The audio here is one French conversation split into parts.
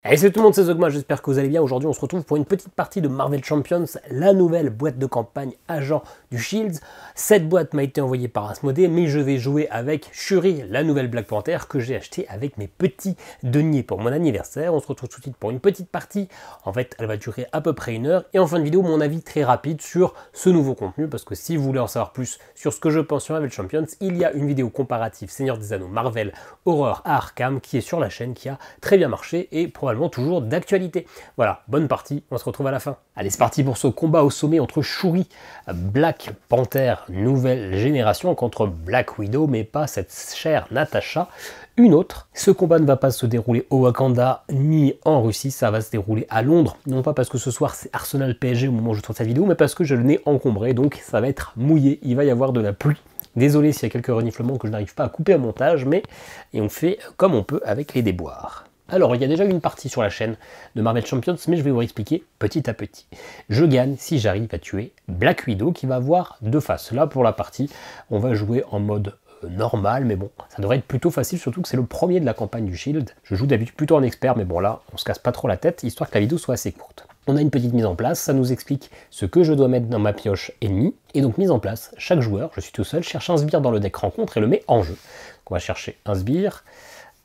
Hey, salut tout le monde, c'est Zogma, j'espère que vous allez bien. Aujourd'hui on se retrouve pour une petite partie de Marvel Champions, la nouvelle boîte de campagne agent du Shield. Cette boîte m'a été envoyée par Asmodée, mais je vais jouer avec Shuri, la nouvelle Black Panther que j'ai achetée avec mes petits deniers pour mon anniversaire. On se retrouve tout de suite pour une petite partie. En fait, elle va durer à peu près 1 heure. Et en fin de vidéo, mon avis très rapide sur ce nouveau contenu, parce que si vous voulez en savoir plus sur ce que je pense sur Marvel Champions, il y a une vidéo comparative Seigneur des Anneaux Marvel Horror à Arkham qui est sur la chaîne, qui a très bien marché et probablement toujours d'actualité. Voilà, bonne partie, on se retrouve à la fin. Allez, c'est parti pour ce combat au sommet entre Shuri, Black Panther nouvelle génération, contre Black Widow, mais pas cette chère Natasha, une autre. Ce combat ne va pas se dérouler au Wakanda ni en Russie, ça va se dérouler à Londres, non pas parce que ce soir c'est Arsenal PSG au moment où je tourne cette vidéo, mais parce que je le n'ai encombré, donc ça va être mouillé, il va y avoir de la pluie. Désolé s'il y a quelques reniflements que je n'arrive pas à couper au montage, mais et on fait comme on peut avec les déboires. Alors, il y a déjà une partie sur la chaîne de Marvel Champions, mais je vais vous expliquer petit à petit. Je gagne si j'arrive à tuer Black Widow, qui va avoir deux faces. Là, pour la partie, on va jouer en mode normal, mais bon, ça devrait être plutôt facile, surtout que c'est le premier de la campagne du Shield. Je joue d'habitude plutôt en expert, mais bon là, on se casse pas trop la tête, histoire que la vidéo soit assez courte. On a une petite mise en place, ça nous explique ce que je dois mettre dans ma pioche ennemie, et donc mise en place, chaque joueur, je suis tout seul, cherche un sbire dans le deck rencontre et le met en jeu. Donc on va chercher un sbire.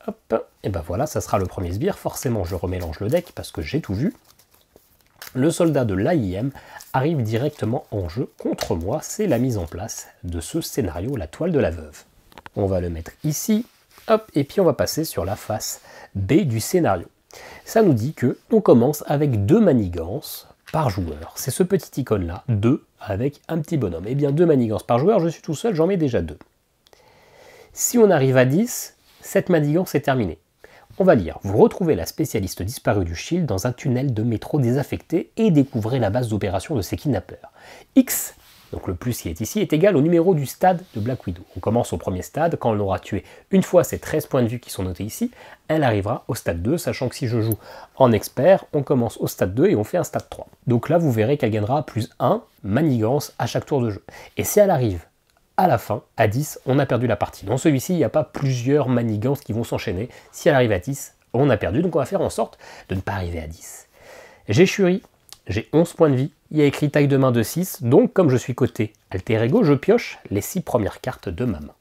Hop, et ben voilà, ça sera le premier sbire. Forcément, je remélange le deck parce que j'ai tout vu. Le soldat de l'AIM arrive directement en jeu contre moi. C'est la mise en place de ce scénario, la toile de la veuve. On va le mettre ici. Hop, et puis on va passer sur la face B du scénario. Ça nous dit que on commence avec 2 manigances par joueur. C'est ce petit icône-là, 2 avec un petit bonhomme. Et bien 2 manigances par joueur, je suis tout seul, j'en mets déjà 2. Si on arrive à 10, cette manigance est terminée. On va lire. Vous retrouvez la spécialiste disparue du Shield dans un tunnel de métro désaffecté et découvrez la base d'opération de ses kidnappeurs. X, donc le plus qui est ici, est égal au numéro du stade de Black Widow. On commence au premier stade. Quand on aura tué une fois ces 13 points de vue qui sont notés ici, elle arrivera au stade 2, sachant que si je joue en expert, on commence au stade 2 et on fait un stade 3. Donc là, vous verrez qu'elle gagnera plus 1 manigance à chaque tour de jeu. Et si elle arrive à la fin, à 10, on a perdu la partie. Dans celui-ci, il n'y a pas plusieurs manigances qui vont s'enchaîner. Si elle arrive à 10, on a perdu. Donc on va faire en sorte de ne pas arriver à 10. J'ai Shuri, j'ai 11 points de vie. Il y a écrit taille de main de 6. Donc comme je suis côté alter ego, je pioche les 6 premières cartes de ma main.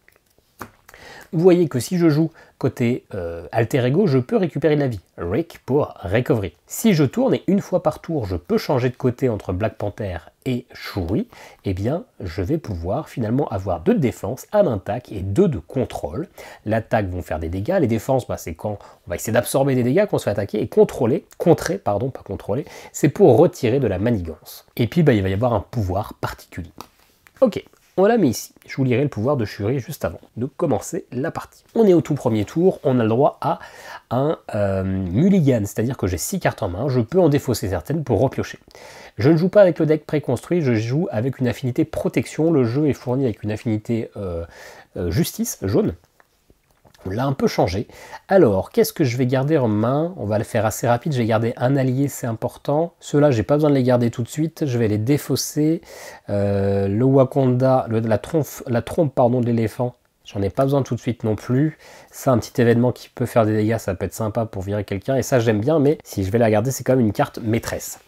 Vous voyez que si je joue côté alter ego, je peux récupérer de la vie. Rick pour recovery. Si je tourne et une fois par tour, je peux changer de côté entre Black Panther et Shuri, eh bien, je vais pouvoir finalement avoir 2 de défense, 1 d'attaque et 2 de contrôle. L'attaque vont faire des dégâts, les défenses, c'est quand on va essayer d'absorber des dégâts, qu'on se fait attaquer, et contrer, pardon, pas contrôler, c'est pour retirer de la manigance. Et puis, il va y avoir un pouvoir particulier. Ok. On l'a mis ici. Je vous lirai le pouvoir de Shuri juste avant de commencer la partie. On est au tout premier tour, on a le droit à un mulligan, c'est-à-dire que j'ai 6 cartes en main, je peux en défausser certaines pour repiocher. Je ne joue pas avec le deck préconstruit, je joue avec une affinité protection, le jeu est fourni avec une affinité justice, jaune. On l'a un peu changé. Alors, qu'est-ce que je vais garder en main? On va le faire assez rapide. Je vais garder un allié, c'est important. Ceux-là, j'ai pas besoin de les garder tout de suite. Je vais les défausser. Le Wakanda, la trompe pardon, de l'éléphant, j'en ai pas besoin tout de suite non plus. Ça, un petit événement qui peut faire des dégâts, ça peut être sympa pour virer quelqu'un. Et ça, j'aime bien, mais si je vais la garder, c'est quand même une carte maîtresse.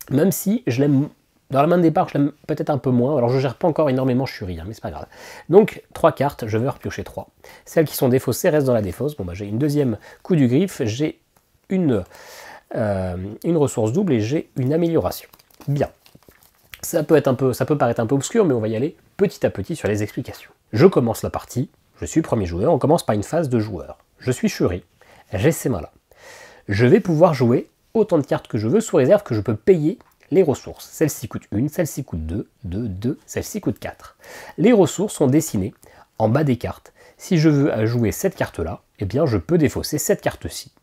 Même si je l'aime. Dans la main de départ, je l'aime peut-être un peu moins. Alors, je ne gère pas encore énormément Shuri, mais c'est pas grave. Donc, 3 cartes, je vais repiocher 3. Celles qui sont défaussées restent dans la défausse. Bon, j'ai une deuxième coup du griffe, j'ai une ressource double et j'ai une amélioration. Bien. Ça peut paraître un peu obscur, mais on va y aller petit à petit sur les explications. Je commence la partie, je suis premier joueur, on commence par une phase de joueur. Je suis Shuri, j'ai ces mains-là. Je vais pouvoir jouer autant de cartes que je veux, sous réserve que je peux payer les ressources. Celle-ci coûte 1, celle-ci coûte 2, 2, 2, celle-ci coûte 4. Les ressources sont dessinées en bas des cartes. Si je veux jouer cette carte-là, eh bien je peux défausser cette carte-ci.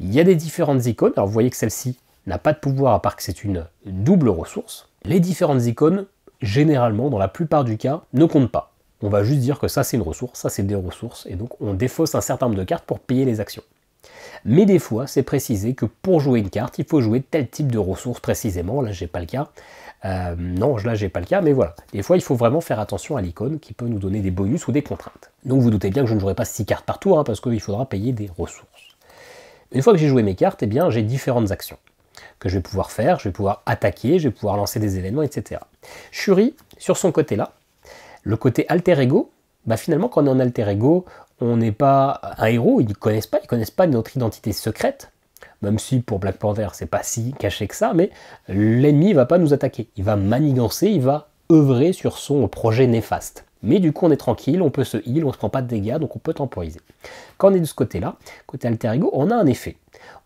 Il y a des différentes icônes. Alors vous voyez que celle-ci n'a pas de pouvoir à part que c'est une double ressource. Les différentes icônes, généralement, dans la plupart du cas, ne comptent pas. On va juste dire que ça c'est une ressource, ça c'est des ressources, et donc on défausse un certain nombre de cartes pour payer les actions. Mais des fois, c'est précisé que pour jouer une carte, il faut jouer tel type de ressources précisément. Là, j'ai pas le cas. Non, là, j'ai pas le cas, mais voilà. Des fois, il faut vraiment faire attention à l'icône qui peut nous donner des bonus ou des contraintes. Donc, vous doutez bien que je ne jouerai pas 6 cartes par tour, parce qu'il faudra payer des ressources. Une fois que j'ai joué mes cartes, eh bien j'ai différentes actions que je vais pouvoir faire, je vais pouvoir attaquer, je vais pouvoir lancer des événements, etc. Shuri, sur son côté là, le côté alter ego, bah finalement quand on est en alter ego, on n'est pas un héros, ils ne connaissent pas notre identité secrète, même si pour Black Panther c'est pas si caché que ça, mais l'ennemi ne va pas nous attaquer, il va manigancer, il va œuvrer sur son projet néfaste. Mais du coup on est tranquille, on peut se heal, on ne se prend pas de dégâts, donc on peut temporiser. Quand on est de ce côté-là, côté alter ego, on a un effet.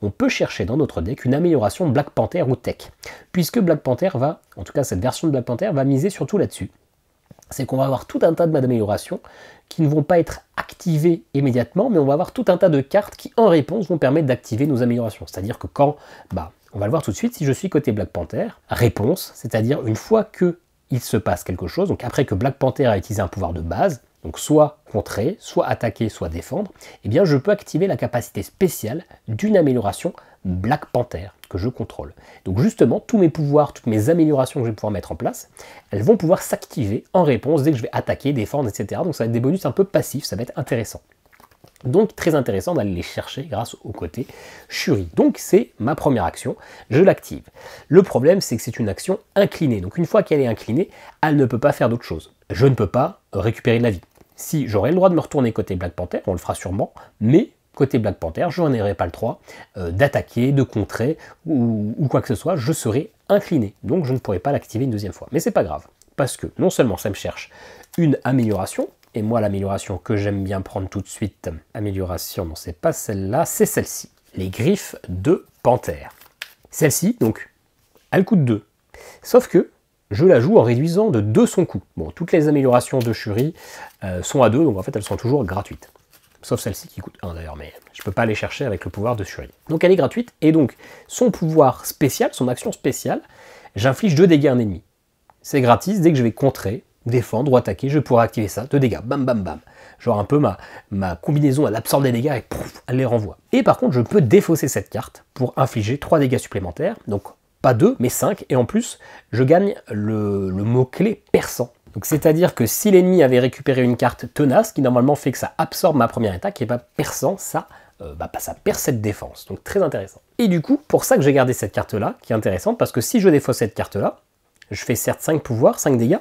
On peut chercher dans notre deck une amélioration Black Panther ou Tech, puisque Black Panther va, en tout cas cette version de Black Panther, va miser surtout là-dessus. C'est qu'on va avoir tout un tas d'améliorations qui ne vont pas être activées immédiatement, mais on va avoir tout un tas de cartes qui, en réponse, vont permettre d'activer nos améliorations. C'est-à-dire que quand, on va le voir tout de suite, si je suis côté Black Panther, réponse, c'est-à-dire une fois que il se passe quelque chose, donc après que Black Panther a utilisé un pouvoir de base, donc soit contrer, soit attaquer, soit défendre, eh bien je peux activer la capacité spéciale d'une amélioration Black Panther que je contrôle. Donc justement, tous mes pouvoirs, toutes mes améliorations que je vais pouvoir mettre en place, elles vont pouvoir s'activer en réponse dès que je vais attaquer, défendre, etc. Donc ça va être des bonus un peu passifs, ça va être intéressant. Donc très intéressant d'aller les chercher grâce au côté Shuri. Donc c'est ma première action, je l'active. Le problème c'est que c'est une action inclinée. Donc une fois qu'elle est inclinée, elle ne peut pas faire d'autre chose. Je ne peux pas récupérer de la vie. Si j'aurais le droit de me retourner côté Black Panther, on le fera sûrement, mais côté Black Panther, je n'en aurai pas le droit d'attaquer, de contrer ou quoi que ce soit, je serai incliné. Donc je ne pourrai pas l'activer une deuxième fois. Mais c'est pas grave, parce que non seulement ça me cherche une amélioration, et moi, l'amélioration que j'aime bien prendre tout de suite, amélioration, non, c'est pas celle-là, c'est celle-ci. Les griffes de panthère. Celle-ci, donc, elle coûte 2. Sauf que je la joue en réduisant de 2 son coût. Bon, toutes les améliorations de Shuri sont à 2, donc en fait, elles sont toujours gratuites. Sauf celle-ci qui coûte 1 d'ailleurs, mais je peux pas aller chercher avec le pouvoir de Shuri. Donc elle est gratuite, et donc, son pouvoir spécial, son action spéciale, j'inflige 2 dégâts à un ennemi. C'est gratis, dès que je vais contrer, défendre ou attaquer, je pourrais activer ça, 2 dégâts, bam bam bam. Genre un peu ma combinaison, elle absorbe des dégâts et pouf, elle les renvoie. Et par contre, je peux défausser cette carte pour infliger 3 dégâts supplémentaires, donc pas 2, mais 5, et en plus, je gagne le mot-clé perçant. Donc c'est-à-dire que si l'ennemi avait récupéré une carte tenace, qui normalement fait que ça absorbe ma première attaque, et pas perçant, ça perd cette défense. Donc très intéressant. Et du coup, pour ça que j'ai gardé cette carte-là, qui est intéressante, parce que si je défausse cette carte-là, je fais certes 5 pouvoirs, 5 dégâts,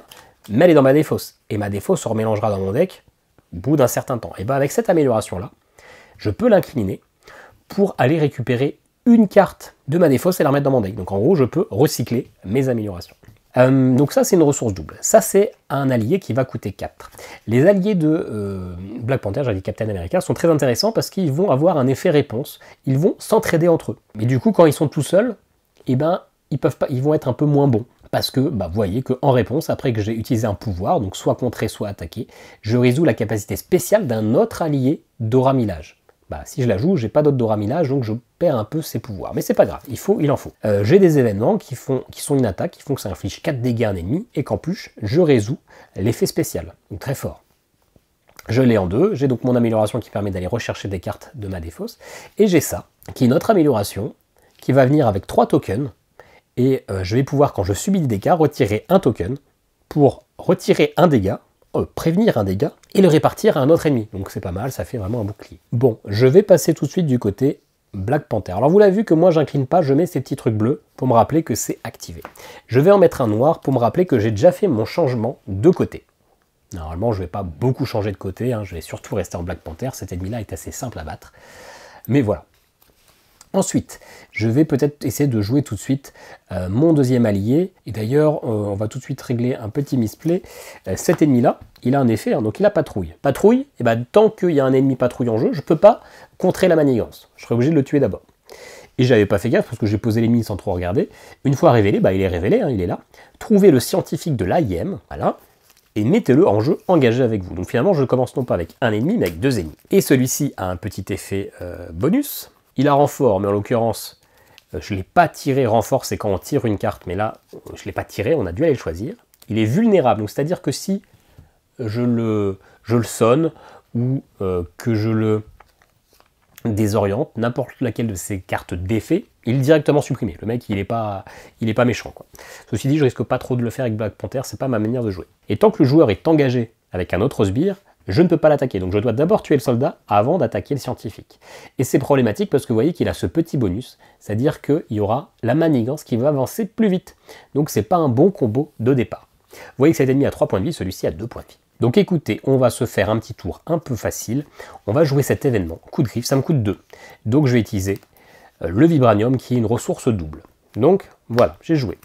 mais elle est dans ma défausse. Et ma défausse se remélangera dans mon deck au bout d'un certain temps. Et bien avec cette amélioration-là, je peux l'incliner pour aller récupérer une carte de ma défausse et la remettre dans mon deck. Donc en gros, je peux recycler mes améliorations. Donc ça, c'est une ressource double. Ça, c'est un allié qui va coûter 4. Les alliés de Black Panther, j'avais dit Captain America, sont très intéressants parce qu'ils vont avoir un effet réponse. Ils vont s'entraider entre eux. Mais du coup, quand ils sont tout seuls, eh ben, ils vont être un peu moins bons. Parce que, vous voyez qu'en réponse, après que j'ai utilisé un pouvoir, donc soit contrer, soit attaquer, je résous la capacité spéciale d'un autre allié d'aura millage. Si je la joue, j'ai pas d'autre d'aura millage, donc je perds un peu ses pouvoirs. Mais c'est pas grave, il en faut. J'ai des événements qui sont une attaque, qui font que ça inflige 4 dégâts à un ennemi, et qu'en plus, je résous l'effet spécial. Donc très fort. Je l'ai en 2, j'ai donc mon amélioration qui permet d'aller rechercher des cartes de ma défausse, et j'ai ça, qui est une autre amélioration, qui va venir avec 3 tokens, et je vais pouvoir, quand je subis des dégâts, retirer un token pour retirer un dégât, prévenir un dégât, et le répartir à un autre ennemi. Donc c'est pas mal, ça fait vraiment un bouclier. Bon, je vais passer tout de suite du côté Black Panther. Alors vous l'avez vu que moi j'incline pas, je mets ces petits trucs bleus pour me rappeler que c'est activé. Je vais en mettre un noir pour me rappeler que j'ai déjà fait mon changement de côté. Normalement je vais pas beaucoup changer de côté, je vais surtout rester en Black Panther, cet ennemi-là est assez simple à battre. Mais voilà. Ensuite, je vais peut-être essayer de jouer tout de suite mon deuxième allié. Et d'ailleurs, on va tout de suite régler un petit misplay. Cet ennemi-là, il a un effet, donc il a patrouille. Patrouille, tant qu'il y a un ennemi patrouille en jeu, je ne peux pas contrer la manigance. Je serai obligé de le tuer d'abord. Et j'avais pas fait gaffe parce que j'ai posé l'ennemi sans trop regarder. Une fois révélé, il est révélé, il est là. Trouvez le scientifique de l'AIM, voilà, et mettez-le en jeu engagé avec vous. Donc finalement, je commence non pas avec un ennemi, mais avec 2 ennemis. Et celui-ci a un petit effet bonus. Il a renfort, mais en l'occurrence, je ne l'ai pas tiré. Renfort, c'est quand on tire une carte, mais là, je ne l'ai pas tiré, on a dû aller le choisir. Il est vulnérable, donc c'est-à-dire que si je le sonne ou que je le désoriente, n'importe laquelle de ces cartes d'effet, il est directement supprimé. Le mec, il n'est pas méchant, quoi. Ceci dit, je risque pas trop de le faire avec Black Panther, c'est pas ma manière de jouer. Et tant que le joueur est engagé avec un autre sbire, je ne peux pas l'attaquer. Donc je dois d'abord tuer le soldat avant d'attaquer le scientifique. Et c'est problématique parce que vous voyez qu'il a ce petit bonus, c'est-à-dire qu'il y aura la manigance qui va avancer plus vite. Donc c'est pas un bon combo de départ. Vous voyez que cet ennemi a 3 points de vie, celui-ci a 2 points de vie. Donc écoutez, on va se faire un petit tour un peu facile. On va jouer cet événement. Coup de griffe, ça me coûte 2. Donc je vais utiliser le vibranium qui est une ressource double. Donc voilà, j'ai joué.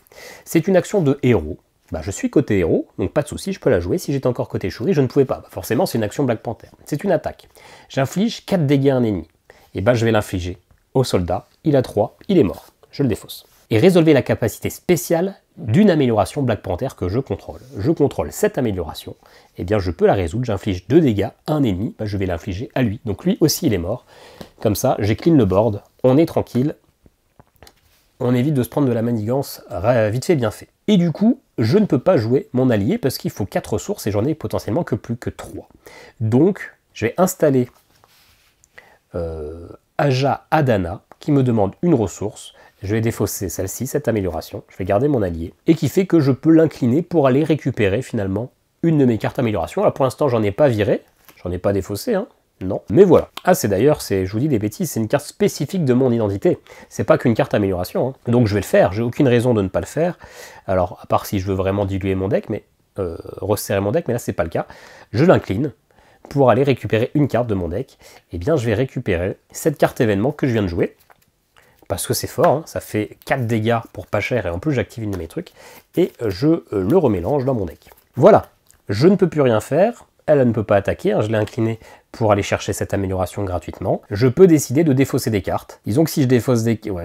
C'est une action de héros. Bah, je suis côté héros, donc pas de souci, je peux la jouer. Si j'étais encore côté Shuri, je ne pouvais pas. Bah, forcément, c'est une action Black Panther. C'est une attaque. J'inflige 4 dégâts à un ennemi. Et bah, je vais l'infliger au soldat. Il a 3, il est mort. Je le défausse. Et résolvez la capacité spéciale d'une amélioration Black Panther que je contrôle. Je contrôle cette amélioration. Et bien, je peux la résoudre. J'inflige 2 dégâts à un ennemi. Bah, je vais l'infliger à lui. Donc lui aussi, il est mort. Comme ça, j'ai clean le board. On est tranquille. On évite de se prendre de la manigance vite fait, bien fait. Et du coup, je ne peux pas jouer mon allié parce qu'il faut 4 ressources et j'en ai potentiellement que plus que 3. Donc, je vais installer Aja Adana qui me demande une ressource. Je vais défausser celle-ci, cette amélioration. Je vais garder mon allié et qui fait que je peux l'incliner pour aller récupérer finalement une de mes cartes amélioration. Alors pour l'instant, j'en ai pas viré, j'en ai pas défaussé, hein. Non, mais voilà. Ah, c'est d'ailleurs, je vous dis des bêtises, c'est une carte spécifique de mon identité. C'est pas qu'une carte amélioration, hein. Donc je vais le faire, j'ai aucune raison de ne pas le faire. Alors, à part si je veux vraiment diluer mon deck, mais resserrer mon deck, mais là c'est pas le cas. Je l'incline pour aller récupérer une carte de mon deck. Et bien, je vais récupérer cette carte événement que je viens de jouer. Parce que c'est fort, hein, ça fait 4 dégâts pour pas cher, et en plus j'active une de mes trucs. Et je le remélange dans mon deck. Voilà, je ne peux plus rien faire. Elle ne peut pas attaquer, hein, je l'ai incliné pour aller chercher cette amélioration gratuitement. Je peux décider de défausser des cartes. Disons que si je défausse des... Ouais.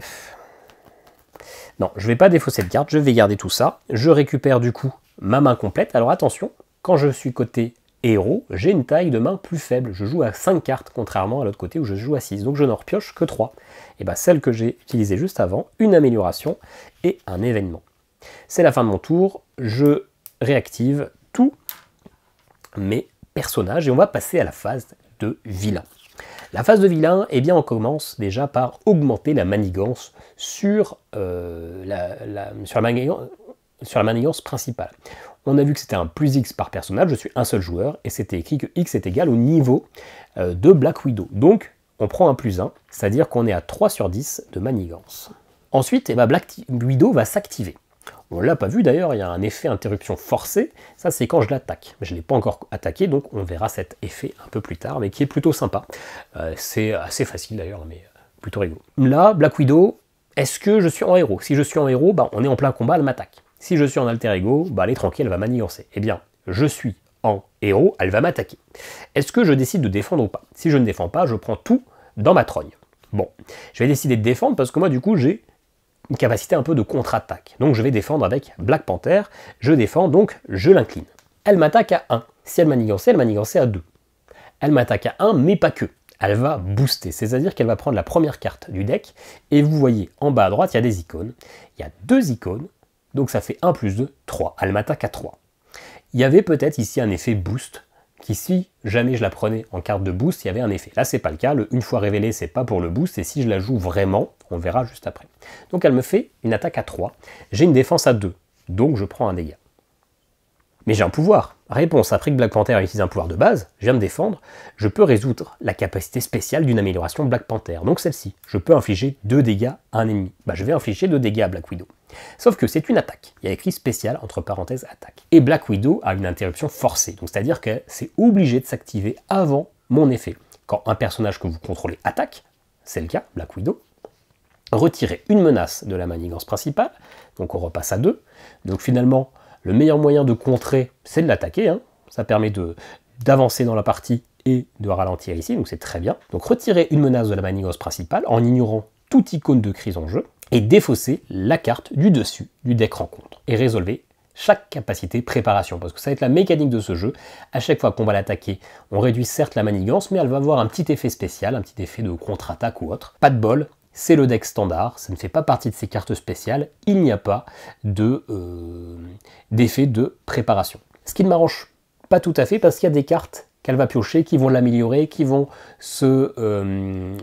Non, je ne vais pas défausser de cartes, je vais garder tout ça. Je récupère du coup ma main complète. Alors attention, quand je suis côté héros, j'ai une taille de main plus faible. Je joue à 5 cartes, contrairement à l'autre côté où je joue à 6. Donc je n'en repioche que 3. Et bien celle que j'ai utilisée juste avant, une amélioration et un événement. C'est la fin de mon tour, je réactive tout mes personnages et on va passer à la phase de vilain. La phase de vilain, eh bien on commence déjà par augmenter la manigance sur la manigance principale. On a vu que c'était un plus X par personnage, je suis un seul joueur, et c'était écrit que X est égal au niveau de Black Widow. Donc on prend un plus 1, c'est-à-dire qu'on est à 3 sur 10 de manigance. Ensuite, eh ben, Black Widow va s'activer. On ne l'a pas vu d'ailleurs, il y a un effet interruption forcée, ça c'est quand je l'attaque. Je ne l'ai pas encore attaqué, donc on verra cet effet un peu plus tard, mais qui est plutôt sympa. C'est assez facile d'ailleurs, mais plutôt rigolo. Là, Black Widow, est-ce que je suis en héros? Si je suis en héros, bah, on est en plein combat, elle m'attaque. Si je suis en alter ego, bah, elle est tranquille, elle va manigancer. Eh bien, je suis en héros, elle va m'attaquer. Est-ce que je décide de défendre ou pas? Si je ne défends pas, je prends tout dans ma trogne. Bon, je vais décider de défendre parce que moi du coup j'ai une capacité un peu de contre-attaque. Donc je vais défendre avec Black Panther, je défends, donc je l'incline. Elle m'attaque à 1. Si elle manigançait à 2. Elle m'attaque à 1, mais pas que. Elle va booster, c'est-à-dire qu'elle va prendre la première carte du deck, et vous voyez en bas à droite, il y a des icônes. Il y a 2 icônes, donc ça fait 1 plus 2, 3. Elle m'attaque à 3. Il y avait peut-être ici un effet boost, qui si jamais je la prenais en carte de boost, il y avait un effet. Là, c'est pas le cas, une fois révélée, c'est pas pour le boost, et si je la joue vraiment, on verra juste après. Donc elle me fait une attaque à 3, j'ai une défense à 2, donc je prends un dégât. Mais j'ai un pouvoir. Réponse, après que Black Panther utilise un pouvoir de base, je viens me défendre, je peux résoudre la capacité spéciale d'une amélioration Black Panther, donc celle-ci. Je peux infliger 2 dégâts à un ennemi. Bah, je vais infliger 2 dégâts à Black Widow. Sauf que c'est une attaque. Il y a écrit spécial entre parenthèses attaque. Et Black Widow a une interruption forcée, donc c'est-à-dire que c'est obligé de s'activer avant mon effet. Quand un personnage que vous contrôlez attaque, c'est le cas, Black Widow, retirez une menace de la manigance principale, donc on repasse à 2. Donc finalement, le meilleur moyen de contrer, c'est de l'attaquer, hein. Ça permet d'avancer dans la partie et de ralentir ici, donc c'est très bien. Donc retirez une menace de la manigance principale en ignorant toute icône de crise en jeu, et défaussez la carte du dessus du deck rencontre, et résolvez chaque capacité préparation, parce que ça va être la mécanique de ce jeu. À chaque fois qu'on va l'attaquer, on réduit certes la manigance, mais elle va avoir un petit effet spécial, un petit effet de contre-attaque ou autre. Pas de bol, c'est le deck standard, ça ne fait pas partie de ces cartes spéciales, il n'y a pas d'effet de préparation. Ce qui ne m'arrange pas tout à fait, parce qu'il y a des cartes qu'elle va piocher, qui vont l'améliorer, qui vont se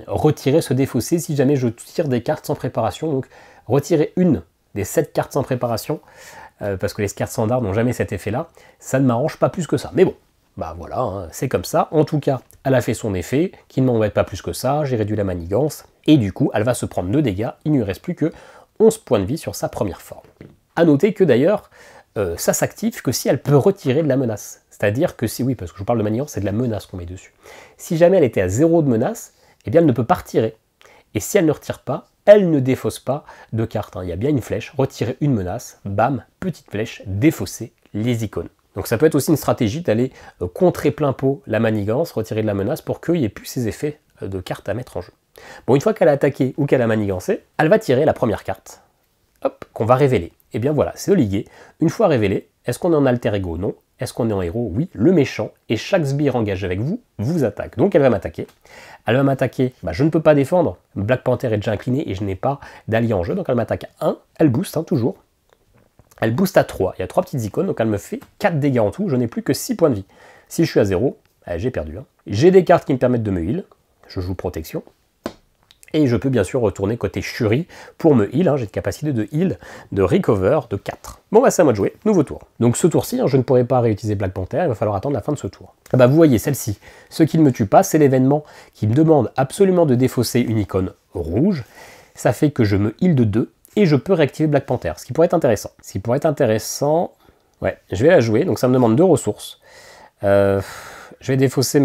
retirer, se défausser si jamais je tire des cartes sans préparation. Donc retirer une des 7 cartes sans préparation, parce que les cartes standards n'ont jamais cet effet-là, ça ne m'arrange pas plus que ça. Mais bon, bah voilà, hein, c'est comme ça. En tout cas, elle a fait son effet, qui ne m'embête pas plus que ça, j'ai réduit la manigance, et du coup, elle va se prendre 2 dégâts, il ne lui reste plus que 11 points de vie sur sa première forme. A noter que d'ailleurs, ça s'active que si elle peut retirer de la menace. C'est-à-dire que si, oui, parce que je vous parle de manigance, c'est de la menace qu'on met dessus. Si jamais elle était à 0 de menace, eh bien elle ne peut pas retirer. Et si elle ne retire pas, elle ne défausse pas de carte. Il y a bien une flèche, retirer une menace, bam, petite flèche, défausser les icônes. Donc ça peut être aussi une stratégie d'aller contrer plein pot la manigance, retirer de la menace pour qu'il n'y ait plus ces effets de cartes à mettre en jeu. Bon, une fois qu'elle a attaqué ou qu'elle a manigancé, elle va tirer la première carte, hop, qu'on va révéler. Et bien voilà, c'est le liguer. Une fois révélé, est-ce qu'on est en alter ego? Non. Est-ce qu'on est en héros? Oui. Le méchant, et chaque sbire engagé avec vous, vous attaque. Donc elle va m'attaquer. Elle va m'attaquer, bah, je ne peux pas défendre. Black Panther est déjà incliné et je n'ai pas d'allié en jeu, donc elle m'attaque à 1. Elle booste, hein, toujours. Elle booste à 3, il y a 3 petites icônes, donc elle me fait 4 dégâts en tout, je n'ai plus que 6 points de vie. Si je suis à 0, j'ai perdu. Hein. J'ai des cartes qui me permettent de me heal, je joue protection, et je peux bien sûr retourner côté Shuri pour me heal, hein. J'ai une capacité de heal, de recover de 4. Bon bah c'est à moi de jouer, nouveau tour. Donc ce tour-ci, hein, je ne pourrai pas réutiliser Black Panther, il va falloir attendre la fin de ce tour. Ah bah vous voyez, celle-ci, ce qui ne me tue pas, c'est l'événement qui me demande absolument de défausser une icône rouge, ça fait que je me heal de 2, et je peux réactiver Black Panther, ce qui pourrait être intéressant. Ouais, je vais la jouer, donc ça me demande 2 ressources. Je vais défausser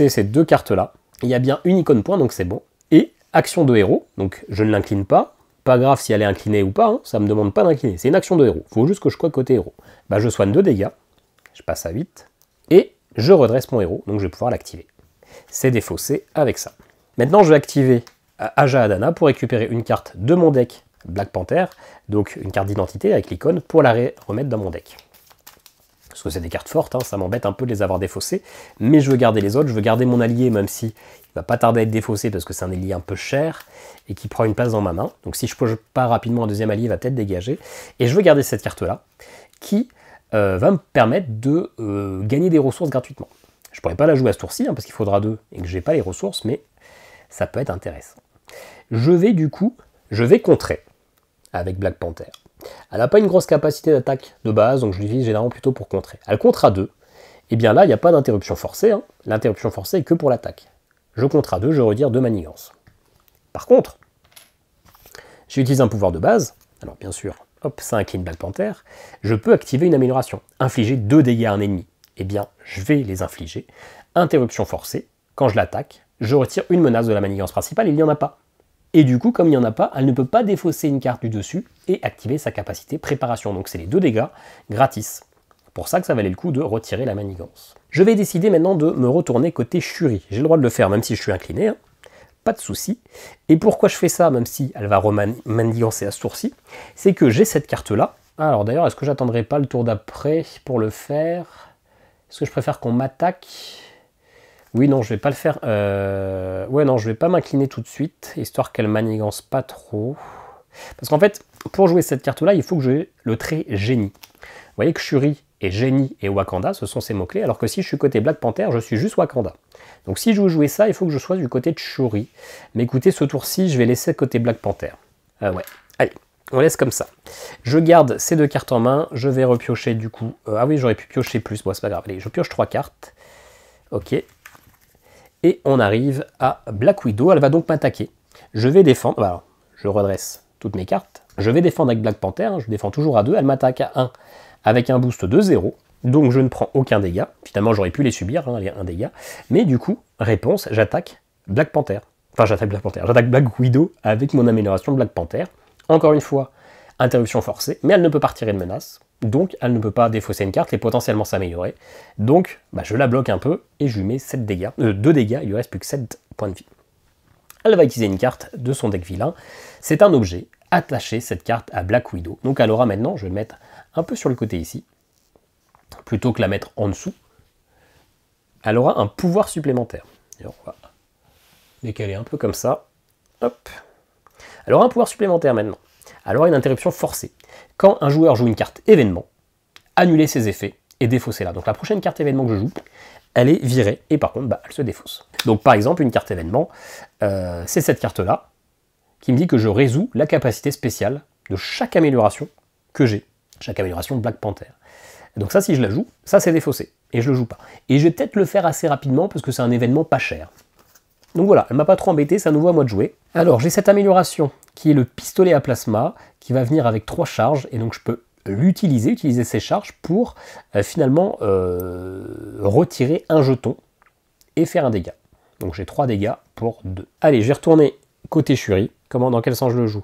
ces 2 cartes-là. Il y a bien une icône point, donc c'est bon. Et action de héros, donc je ne l'incline pas. Pas grave si elle est inclinée ou pas, hein, ça ne me demande pas d'incliner. C'est une action de héros, il faut juste que je sois côté héros. Bah, je soigne 2 dégâts, je passe à 8, et je redresse mon héros, donc je vais pouvoir l'activer. C'est défaussé avec ça. Maintenant, je vais activer Aja Adana pour récupérer une carte de mon deck Black Panther, donc une carte d'identité avec l'icône, pour la remettre dans mon deck. Parce que c'est des cartes fortes, hein, ça m'embête un peu de les avoir défaussées, mais je veux garder les autres, je veux garder mon allié, même si il va pas tarder à être défaussé, parce que c'est un allié un peu cher, et qui prend une place dans ma main. Donc si je pose pas rapidement un deuxième allié, il va peut-être dégager. Et je veux garder cette carte-là, qui va me permettre de gagner des ressources gratuitement. Je pourrais pas la jouer à ce tour-ci, hein, parce qu'il faudra 2, et que j'ai pas les ressources, mais ça peut être intéressant. Je vais contrer avec Black Panther. Elle n'a pas une grosse capacité d'attaque de base, donc je l'utilise généralement plutôt pour contrer. Elle contre à 2, et bien là, il n'y a pas d'interruption forcée, hein. L'interruption forcée est que pour l'attaque. Je contre à 2, je retire 2 manigances. Par contre, j'utilise un pouvoir de base, alors bien sûr, hop, ça incline Black Panther, je peux activer une amélioration, infliger 2 dégâts à un ennemi. Eh bien, je vais les infliger. Interruption forcée, quand je l'attaque, je retire une menace de la manigance principale, il n'y en a pas. Et du coup, comme il n'y en a pas, elle ne peut pas défausser une carte du dessus et activer sa capacité préparation. Donc c'est les 2 dégâts gratis. C'est pour ça que ça valait le coup de retirer la manigance. Je vais décider maintenant de me retourner côté Shuri. J'ai le droit de le faire même si je suis incliné, hein. Pas de souci. Et pourquoi je fais ça, même si elle va remanigancer à ce tour-ci, c'est que j'ai cette carte-là. Alors d'ailleurs, est-ce que j'attendrai pas le tour d'après pour le faire? Est-ce que je préfère qu'on m'attaque? Oui, non, je vais pas le faire. Ouais, non, je vais pas m'incliner tout de suite, histoire qu'elle manigance pas trop. Parce qu'en fait, pour jouer cette carte-là, il faut que j'ai le trait génie. Vous voyez que Shuri et génie et Wakanda, ce sont ces mots-clés, alors que si je suis côté Black Panther, je suis juste Wakanda. Donc si je veux jouer ça, il faut que je sois du côté de Shuri. Mais écoutez, ce tour-ci, je vais laisser côté Black Panther. Ouais, allez, on laisse comme ça. Je garde ces 2 cartes en main, je vais repiocher du coup... ah oui, j'aurais pu piocher plus, bon, c'est pas grave. Allez, je pioche 3 cartes. Ok. Et on arrive à Black Widow, elle va donc m'attaquer. Je vais défendre, voilà, je redresse toutes mes cartes. Je vais défendre avec Black Panther, hein, je défends toujours à 2, elle m'attaque à 1 avec un boost de 0, donc je ne prends aucun dégât. Finalement, j'aurais pu les subir, hein, les 1 dégât. Mais du coup, réponse, j'attaque Black Panther. Enfin, j'attaque Black Panther, j'attaque Black Widow avec mon amélioration de Black Panther. Encore une fois, interruption forcée, mais elle ne peut pas retirer de menace. Donc elle ne peut pas défausser une carte et potentiellement s'améliorer. Donc bah, je la bloque un peu et je lui mets 2 dégâts, il lui reste plus que 7 points de vie. Elle va utiliser une carte de son deck vilain. C'est un objet, attacher cette carte à Black Widow. Donc elle aura maintenant, je vais le mettre un peu sur le côté ici, plutôt que la mettre en dessous. Elle aura un pouvoir supplémentaire. Et on va décaler un peu comme ça. Hop. Elle aura un pouvoir supplémentaire maintenant. Elle aura une interruption forcée. Quand un joueur joue une carte événement, annuler ses effets et défausser là. Donc la prochaine carte événement que je joue, elle est virée et par contre, bah, elle se défausse. Donc par exemple, une carte événement, c'est cette carte-là qui me dit que je résous la capacité spéciale de chaque amélioration que j'ai. Chaque amélioration de Black Panther. Donc ça, si je la joue, ça c'est défaussé. et je le joue pas. Et je vais peut-être le faire assez rapidement parce que c'est un événement pas cher. Donc voilà, elle m'a pas trop embêté, c'est à nouveau à moi de jouer. Alors j'ai cette amélioration qui est le pistolet à plasma, qui va venir avec 3 charges, et donc je peux utiliser ces charges pour finalement retirer un jeton et faire un dégât. Donc j'ai 3 dégâts pour 2. Allez, je vais retourner côté Shuri. Dans quel sens je le joue?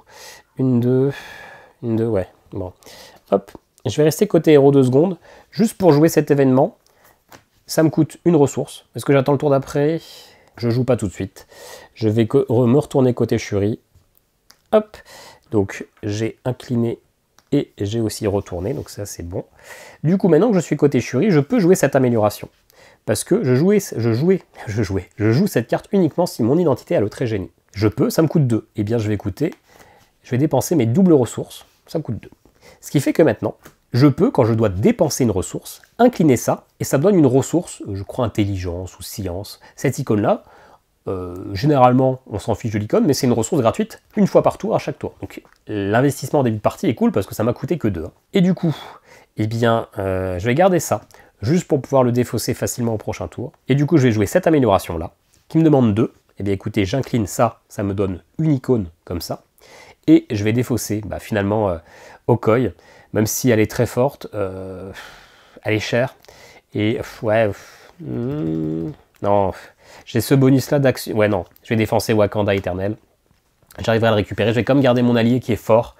Une, deux, ouais. Bon. Hop, je vais rester côté héros 2 secondes, juste pour jouer cet événement. Ça me coûte une ressource. Est-ce que j'attends le tour d'après? Je joue pas tout de suite. Je vais me retourner côté Shuri. Hop, donc j'ai incliné et j'ai aussi retourné, donc ça c'est bon. Du coup, maintenant que je suis côté Shuri, je peux jouer cette amélioration. Parce que je joue cette carte uniquement si mon identité a le trait génie. Je peux, ça me coûte 2. Eh bien je vais dépenser mes doubles ressources, ça me coûte 2. Ce qui fait que maintenant, je peux, quand je dois dépenser une ressource, incliner ça, et ça me donne une ressource, je crois intelligence ou science. Cette icône-là, généralement, on s'en fiche de l'icône, mais c'est une ressource gratuite, une fois par tour, à chaque tour. Donc l'investissement en début de partie est cool, parce que ça m'a coûté que 2. Et du coup, eh bien, je vais garder ça, juste pour pouvoir le défausser facilement au prochain tour. Et du coup, je vais jouer cette amélioration-là, qui me demande 2. Eh bien écoutez, j'incline ça, ça me donne une icône comme ça. Et je vais défausser, finalement, Okoi, même si elle est très forte, elle est chère. Et ouais, non, j'ai ce bonus-là d'action. Ouais, non, je vais défoncer Wakanda éternel. J'arriverai à le récupérer. Je vais quand même garder mon allié qui est fort,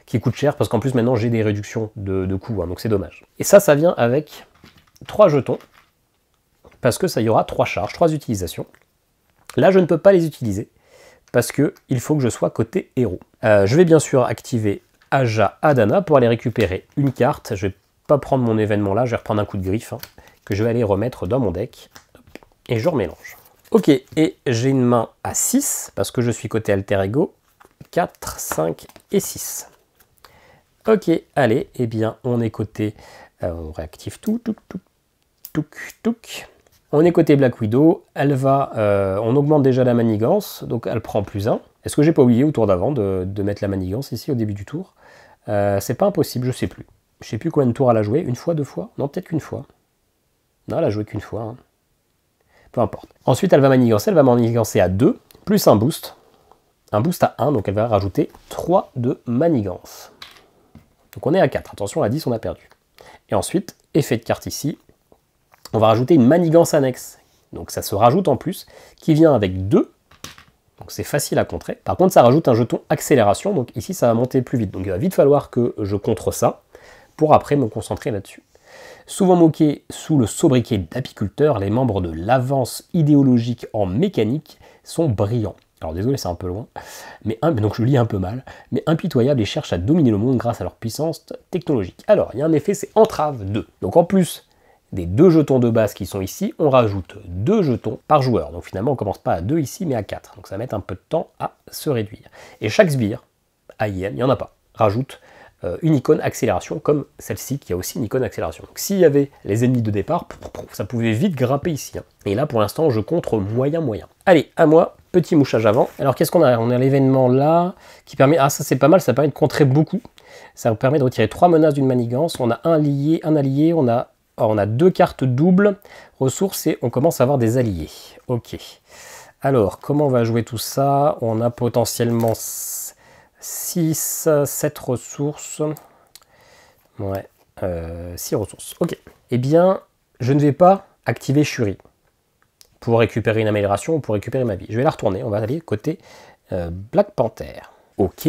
qui coûte cher, parce qu'en plus maintenant j'ai des réductions de coûts, donc c'est dommage. Et ça vient avec 3 jetons, parce que ça y aura 3 charges, 3 utilisations. Là, je ne peux pas les utiliser, parce qu'il faut que je sois côté héros. Je vais bien sûr activer Aja Adana pour aller récupérer une carte. Je ne vais pas prendre mon événement là, je vais reprendre un coup de griffe, que je vais aller remettre dans mon deck. Et je remélange. Ok, et j'ai une main à 6, parce que je suis côté alter ego. 4, 5 et 6. Ok, allez, eh bien, on est côté... on réactive tout, touc. On est côté Black Widow, elle va... on augmente déjà la manigance, donc elle prend +1. Est-ce que j'ai pas oublié au tour d'avant de mettre la manigance ici au début du tour? C'est pas impossible, je sais plus. Je sais plus combien de tours elle a joué, une fois, 2 fois? Non, peut-être qu'une fois. Non, elle a joué qu'une fois. Peu importe. Ensuite, elle va manigancer à 2, plus un boost. Un boost à 1, donc elle va rajouter 3 de manigance. Donc on est à 4. Attention, à 10, on a perdu. Et ensuite, effet de carte ici, on va rajouter une manigance annexe. Donc ça se rajoute en plus, qui vient avec 2. Donc c'est facile à contrer. Par contre, ça rajoute un jeton accélération, donc ici, ça va monter plus vite. Donc il va vite falloir que je contre ça, pour après me concentrer là-dessus. Souvent moqués sous le sobriquet d'apiculteur, les membres de l'avance idéologique en mécanique sont brillants. Alors désolé, c'est un peu loin, donc je lis un peu mal, mais impitoyables et cherchent à dominer le monde grâce à leur puissance technologique. Alors, il y a un effet, c'est entrave 2. Donc en plus des 2 jetons de base qui sont ici, on rajoute 2 jetons par joueur. Donc finalement, on commence pas à 2 ici, mais à 4. Donc ça va mettre un peu de temps à se réduire. Et chaque sbire, AIM, il n'y en a pas, rajoute une icône accélération comme celle-ci qui a aussi une icône accélération. Donc s'il y avait les ennemis de départ, ça pouvait vite grimper ici. Et là pour l'instant je contre moyen. Allez, à moi, petit mouchage avant. Alors qu'est-ce qu'on a? On a l'événement là qui permet, ça c'est pas mal, ça permet de contrer beaucoup. Ça permet de retirer 3 menaces d'une manigance. On a un allié, on a 2 cartes doubles, ressources et on commence à avoir des alliés. Ok. Alors comment on va jouer tout ça? On a potentiellement 6, 7 ressources. Ouais, 6 ressources. Ok. Eh bien, je ne vais pas activer Shuri pour récupérer une amélioration ou pour récupérer ma vie. Je vais la retourner. On va aller côté Black Panther. Ok.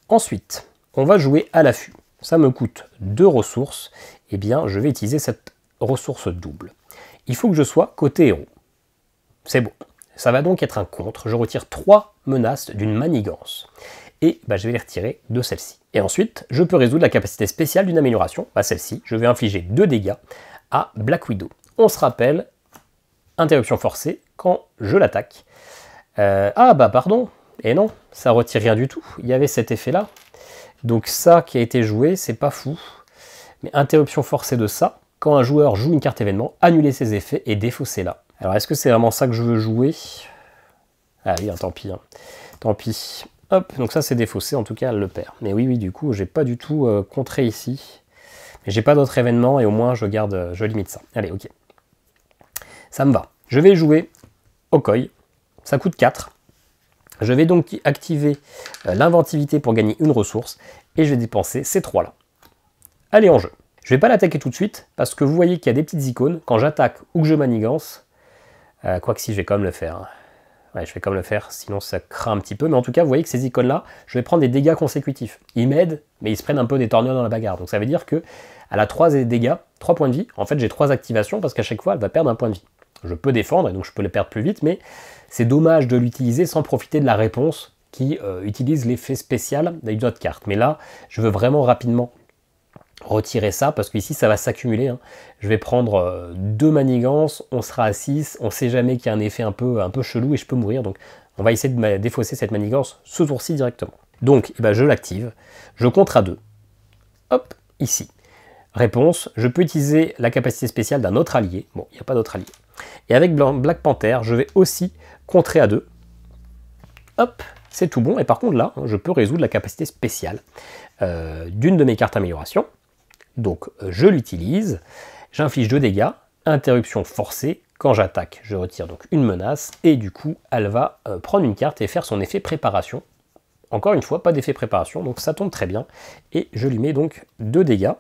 Ensuite, on va jouer à l'affût. Ça me coûte 2 ressources. Eh bien, je vais utiliser cette ressource double. Il faut que je sois côté héros. C'est bon. Ça va donc être un contre. Je retire 3 menaces d'une manigance. Et je vais les retirer de celle-ci. Et ensuite, je peux résoudre la capacité spéciale d'une amélioration. Celle-ci, je vais infliger 2 dégâts à Black Widow. On se rappelle, interruption forcée, quand je l'attaque. Pardon. Et non, ça retire rien du tout. Il y avait cet effet-là. Donc ça qui a été joué, c'est pas fou. Mais interruption forcée de ça, quand un joueur joue une carte événement, annuler ses effets et défausser là. Alors est-ce que c'est vraiment ça que je veux jouer? Ah oui, tant pis. Tant pis. Hop, donc ça c'est défaussé, en tout cas elle le perd. Mais oui, du coup, j'ai pas du tout contré ici. Mais j'ai pas d'autres événements et au moins je limite ça. Allez, ok. Ça me va. Je vais jouer Okoi. Ça coûte 4. Je vais donc activer l'inventivité pour gagner une ressource et je vais dépenser ces 3 là. Allez, en jeu. Je vais pas l'attaquer tout de suite parce que vous voyez qu'il y a des petites icônes. Quand j'attaque ou que je manigance, quoique si, je vais quand même le faire. Ouais, je vais quand même le faire, sinon ça craint un petit peu. Mais en tout cas, vous voyez que ces icônes-là, je vais prendre des dégâts consécutifs. Ils m'aident, mais ils se prennent un peu des tornures dans la bagarre. Donc ça veut dire que elle a 3 dégâts, 3 points de vie. En fait, j'ai 3 activations parce qu'à chaque fois, elle va perdre un point de vie. Je peux défendre, et donc je peux les perdre plus vite, mais c'est dommage de l'utiliser sans profiter de la réponse qui utilise l'effet spécial d'une autre carte. Mais là, je veux vraiment rapidement retirer ça, parce qu'ici, ça va s'accumuler. Hein. Je vais prendre 2 manigances, on sera à 6, on sait jamais qu'il y a un effet un peu chelou et je peux mourir. Donc, on va essayer de défausser cette manigance ce tour-ci directement. Donc, eh ben, je l'active, je compte à 2. Hop, ici. Réponse, je peux utiliser la capacité spéciale d'un autre allié. Bon, il n'y a pas d'autre allié. Et avec Black Panther, je vais aussi contrer à 2. Hop, c'est tout bon. Et par contre là, je peux résoudre la capacité spéciale d'une de mes cartes amélioration. Donc je l'utilise, j'inflige 2 dégâts, interruption forcée. Quand j'attaque, je retire donc une menace. Et du coup, elle va prendre une carte et faire son effet préparation. Encore une fois, pas d'effet préparation, donc ça tombe très bien. Et je lui mets donc 2 dégâts.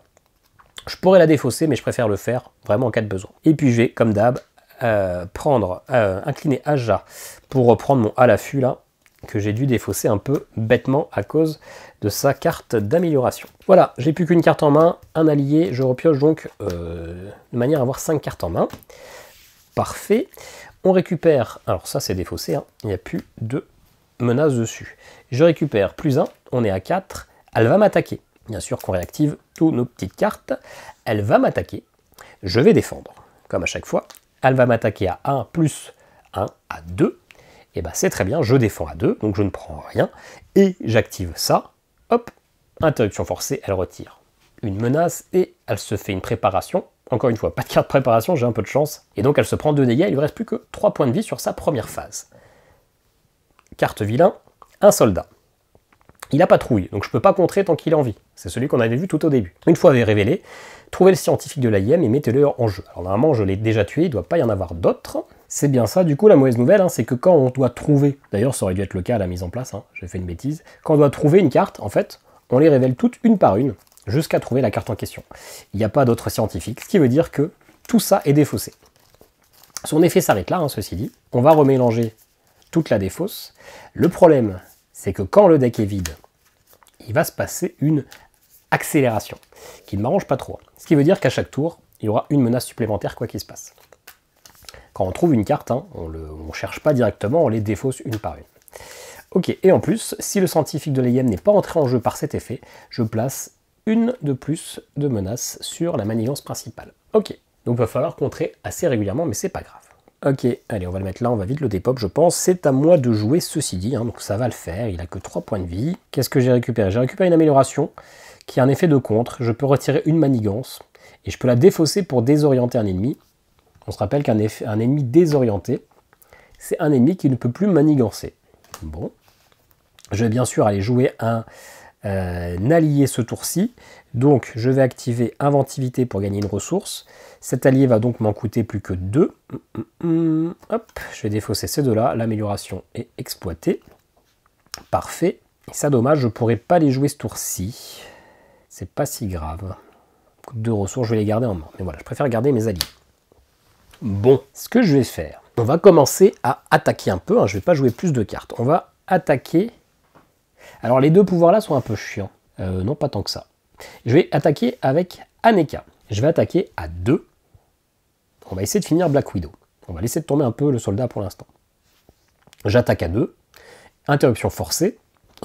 Je pourrais la défausser, mais je préfère le faire vraiment en cas de besoin. Et puis je vais, comme d'hab, incliner Aja pour reprendre mon à l'affût là, que j'ai dû défausser un peu bêtement à cause de sa carte d'amélioration. Voilà, j'ai plus qu'une carte en main, un allié, je repioche donc de manière à avoir 5 cartes en main. Parfait. On récupère, alors ça c'est défaussé, hein, il n'y a plus de menace dessus. Je récupère +1, on est à 4, elle va m'attaquer. Bien sûr qu'on réactive toutes nos petites cartes. Elle va m'attaquer. Je vais défendre, comme à chaque fois. Elle va m'attaquer à 1 plus 1 à 2. Et bien c'est très bien, je défends à 2, donc je ne prends rien. Et j'active ça. Hop, interruption forcée, elle retire une menace et elle se fait une préparation. Encore une fois, pas de carte préparation, j'ai un peu de chance. Et donc elle se prend 2 dégâts, il ne lui reste plus que 3 points de vie sur sa première phase. Carte vilain, un soldat. Il n'a pas trouille, donc je ne peux pas contrer tant qu'il est en vie. C'est celui qu'on avait vu tout au début. Une fois révélé, trouvez le scientifique de l'AIM et mettez-le en jeu. Alors normalement, je l'ai déjà tué, il ne doit pas y en avoir d'autres. C'est bien ça, du coup, la mauvaise nouvelle, hein, c'est que quand on doit trouver, d'ailleurs ça aurait dû être le cas à la mise en place, hein, j'ai fait une bêtise, quand on doit trouver une carte, en fait, on les révèle toutes une par une, jusqu'à trouver la carte en question. Il n'y a pas d'autre scientifique, ce qui veut dire que tout ça est défaussé. Son effet s'arrête là, hein, ceci dit. On va remélanger toute la défausse. Le problème, c'est que quand le deck est vide, il va se passer une accélération, qui ne m'arrange pas trop. Ce qui veut dire qu'à chaque tour, il y aura une menace supplémentaire, quoi qu'il se passe. Quand on trouve une carte, hein, on ne cherche pas directement, on les défausse une par une. Ok, et en plus, si le scientifique de l'AIM n'est pas entré en jeu par cet effet, je place une de plus de menaces sur la manigance principale. Ok, donc il va falloir contrer assez régulièrement, mais c'est pas grave. Ok, allez, on va le mettre là, on va vite le dépop, je pense. C'est à moi de jouer ceci dit, hein, donc ça va le faire, il a que 3 points de vie. Qu'est-ce que j'ai récupéré? J'ai récupéré une amélioration qui a un effet de contre, je peux retirer une manigance, et je peux la défausser pour désorienter un ennemi. On se rappelle qu'un ennemi désorienté, c'est un ennemi qui ne peut plus manigancer. Bon, je vais bien sûr aller jouer un allié ce tour-ci, donc je vais activer inventivité pour gagner une ressource. Cet allié va donc m'en coûter plus que 2. Hop, je vais défausser ces deux-là, l'amélioration est exploitée. Parfait. Et ça, dommage, je ne pourrais pas les jouer ce tour-ci. C'est pas si grave. Coûte 2 ressources, je vais les garder en main. Mais voilà, je préfère garder mes alliés. Bon, ce que je vais faire, on va commencer à attaquer un peu. Hein, je ne vais pas jouer plus de cartes. On va attaquer. Alors les deux pouvoirs là sont un peu chiants. Non, pas tant que ça. Je vais attaquer avec Aneka. Je vais attaquer à 2. On va essayer de finir Black Widow. On va laisser tomber un peu le soldat pour l'instant. J'attaque à 2. Interruption forcée.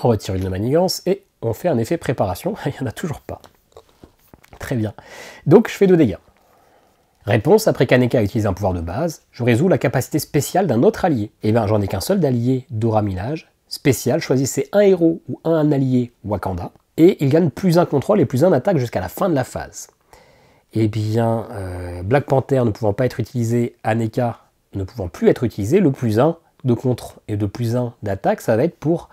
On retire une manigance et on fait un effet préparation. Il n'y en a toujours pas. Très bien. Donc je fais 2 dégâts. Réponse, après qu'Aneka a utilisé un pouvoir de base, je résous la capacité spéciale d'un autre allié. Et bien j'en ai qu'un seul d'allié Dora Milaje. Spécial, choisissez un héros ou un allié Wakanda. Et il gagne +1 contrôle et +1 d'attaque jusqu'à la fin de la phase. Eh bien, Black Panther ne pouvant pas être utilisé, Aneka ne pouvant plus être utilisé, le +1 de contre et de +1 d'attaque, ça va être pour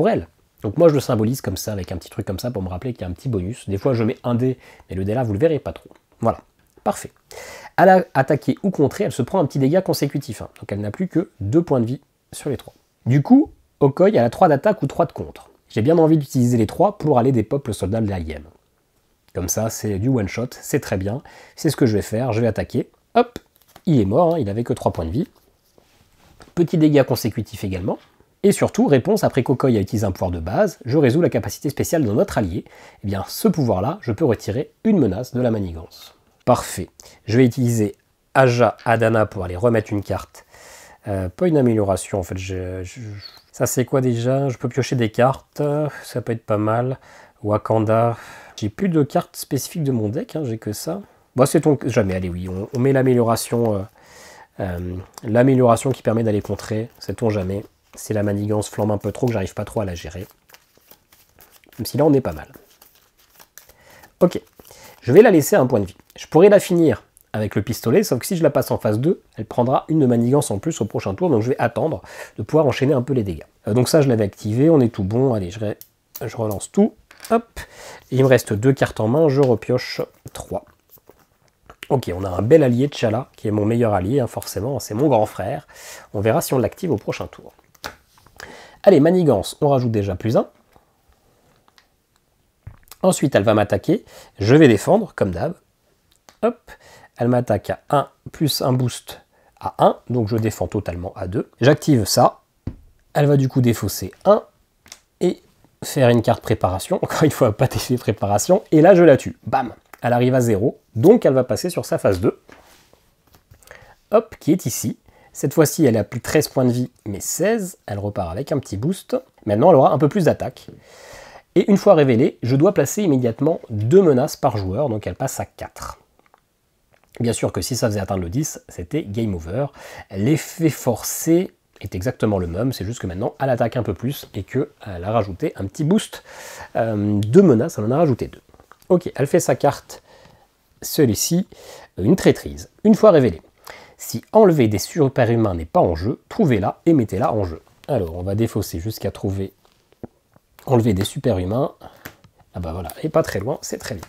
elle. Donc moi je le symbolise comme ça, avec un petit truc comme ça pour me rappeler qu'il y a un petit bonus. Des fois je mets un dé, mais le dé là vous le verrez pas trop. Voilà, parfait. À la attaquer ou contrer, elle se prend un petit dégât consécutif. Hein. Donc elle n'a plus que 2 points de vie sur les 3. Du coup, Okoi elle a 3 d'attaque ou 3 de contre. J'ai bien envie d'utiliser les 3 pour aller des peuples soldats de l'AIM. Comme ça, c'est du one shot, c'est très bien. C'est ce que je vais faire, je vais attaquer. Hop, il est mort, hein, il avait que 3 points de vie. Petit dégât consécutif également. Et surtout, réponse, après qu'Okoi a utilisé un pouvoir de base, je résous la capacité spéciale de notre allié. Eh bien, ce pouvoir-là, je peux retirer une menace de la manigance. Parfait. Je vais utiliser Aja Adana pour aller remettre une carte. Pas une amélioration, en fait. Ça, c'est quoi déjà? Je peux piocher des cartes, ça peut être pas mal. Wakanda. J'ai plus de cartes spécifiques de mon deck, hein, j'ai que ça. Bon, c'est ton... Jamais, allez, oui, on met l'amélioration qui permet d'aller contrer, sait-on jamais. C'est la manigance flambe un peu trop que j'arrive pas trop à la gérer. Même si là, on est pas mal. Ok, je vais la laisser à un point de vie. Je pourrais la finir avec le pistolet, sauf que si je la passe en phase 2, elle prendra une de manigance en plus au prochain tour, donc je vais attendre de pouvoir enchaîner un peu les dégâts. Donc ça, je l'avais activé, on est tout bon. Allez, je relance tout. Hop, il me reste 2 cartes en main, je repioche 3. Ok, on a un bel allié, T'Challa, qui est mon meilleur allié, hein, forcément, c'est mon grand frère. On verra si on l'active au prochain tour. Allez, manigance, on rajoute déjà +1. Ensuite, elle va m'attaquer, je vais défendre, comme d'hab. Hop, elle m'attaque à 1, plus un boost à 1, donc je défends totalement à 2. J'active ça, elle va du coup défausser 1, et faire une carte préparation, encore une fois, pas d'effet préparation, et là je la tue, bam, elle arrive à 0, donc elle va passer sur sa phase 2, hop, qui est ici. Cette fois-ci, elle a plus 13 points de vie, mais 16, elle repart avec un petit boost. Maintenant, elle aura un peu plus d'attaque. Et une fois révélée, je dois placer immédiatement 2 menaces par joueur, donc elle passe à 4. Bien sûr que si ça faisait atteindre le 10, c'était game over. L'effet forcé est exactement le même, c'est juste que maintenant elle attaque un peu plus et qu'elle a rajouté un petit boost de menaces, elle en a rajouté 2. Ok, elle fait sa carte, celui-ci, une traîtrise. Une fois révélée, si enlever des super-humains n'est pas en jeu, trouvez-la et mettez-la en jeu. Alors, on va défausser jusqu'à trouver enlever des super-humains. Ah bah voilà, elle n'est pas très loin, c'est très bien.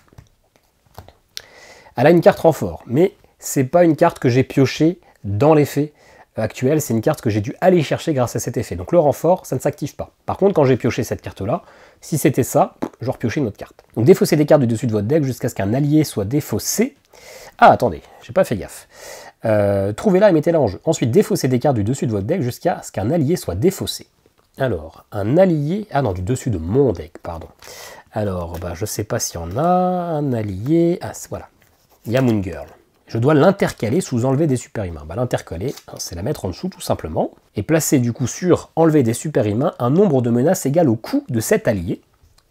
Elle a une carte renfort, mais c'est pas une carte que j'ai piochée dans l'effet actuel, c'est une carte que j'ai dû aller chercher grâce à cet effet. Donc le renfort, ça ne s'active pas. Par contre, quand j'ai pioché cette carte-là, si c'était ça, je repiochais une autre carte. Donc défausser des cartes du dessus de votre deck jusqu'à ce qu'un allié soit défaussé. Ah, attendez, j'ai pas fait gaffe. Trouvez-la et mettez-la en jeu. Ensuite, défausser des cartes du dessus de votre deck jusqu'à ce qu'un allié soit défaussé. Alors, un allié... Ah non, du dessus de mon deck, pardon. Alors, bah, je sais pas s'il y en a. Un allié... Ah, voilà. Il y a Moon Girl. Je dois l'intercaler sous enlever des super-humains. Bah, l'intercaler, hein, c'est la mettre en dessous, tout simplement. Et placer du coup sur enlever des super-humains un nombre de menaces égal au coût de cet allié.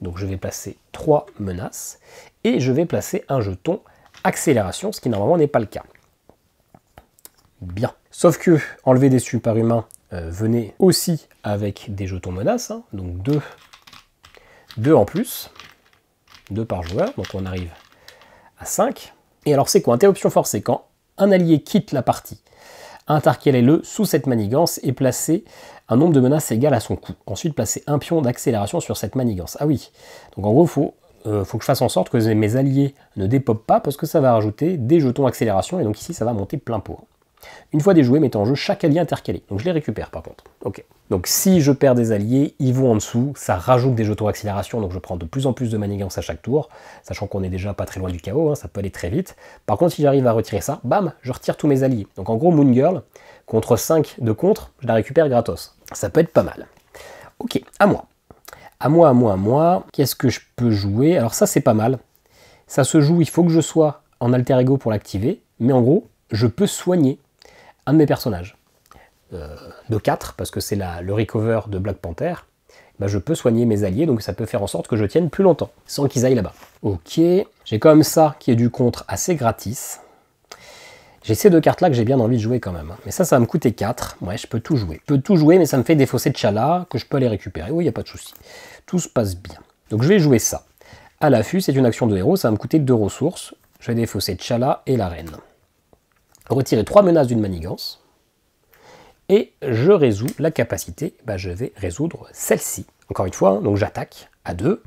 Donc je vais placer 3 menaces. Et je vais placer un jeton accélération, ce qui normalement n'est pas le cas. Bien. Sauf que enlever des super-humains venait aussi avec des jetons menaces. Hein, donc 2 en plus. 2 par joueur. Donc on arrive à 5. Et alors c'est quoi? Interruption forcée. Quand un allié quitte la partie, intercalez-le sous cette manigance et placez un nombre de menaces égal à son coût. Ensuite, placez un pion d'accélération sur cette manigance. Ah oui. Donc en gros, faut que je fasse en sorte que mes alliés ne dépopent pas parce que ça va rajouter des jetons accélération et donc ici, ça va monter plein pot. Une fois déjoué, mettez en jeu chaque allié intercalé. Donc je les récupère par contre. Ok. Donc si je perds des alliés, ils vont en dessous, ça rajoute des jetons accélération, donc je prends de plus en plus de manigance à chaque tour, sachant qu'on est déjà pas très loin du chaos, hein, ça peut aller très vite. Par contre, si j'arrive à retirer ça, bam, je retire tous mes alliés. Donc en gros, Moon Girl, contre 5 de contre, je la récupère gratos. Ça peut être pas mal. Ok, à moi. À moi. Qu'est-ce que je peux jouer? Alors ça, c'est pas mal. Ça se joue, il faut que je sois en alter ego pour l'activer, mais en gros, je peux soigner un de mes personnages. De 4, parce que c'est le recover de Black Panther, bah je peux soigner mes alliés, donc ça peut faire en sorte que je tienne plus longtemps, sans qu'ils aillent là-bas. Ok, j'ai comme ça qui est du contre assez gratis. J'ai ces 2 cartes-là que j'ai bien envie de jouer quand même. Mais ça va me coûter 4. Ouais, je peux tout jouer. Je peux tout jouer, mais ça me fait défausser T'Challa, que je peux aller récupérer. Oui, il n'y a pas de souci. Tout se passe bien. Donc je vais jouer ça. À l'affût, c'est une action de héros, ça va me coûter 2 ressources. Je vais défausser T'Challa et la reine. Retirer 3 menaces d'une manigance. Et je résous la capacité, bah je vais résoudre celle-ci Encore une fois, hein, donc j'attaque à 2.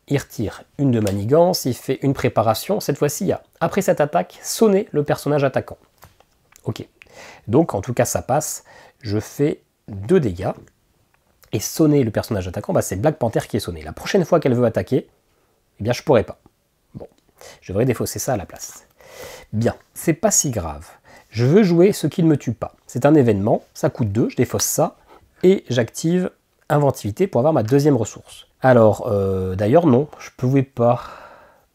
Il retire une de manigance, il fait une préparation. Cette fois-ci, il y a, après cette attaque, sonner le personnage attaquant. Ok. Donc, en tout cas, ça passe. Je fais 2 dégâts. Et sonner le personnage attaquant, bah, c'est Black Panther qui est sonné. La prochaine fois qu'elle veut attaquer, eh bien, je pourrais pas. Bon, je devrais défausser ça à la place. Bien, c'est pas si grave. Je veux jouer ce qui ne me tue pas. C'est un événement, ça coûte 2, je défausse ça, et j'active Inventivité pour avoir ma deuxième ressource. Alors, d'ailleurs, non, je pouvais pas.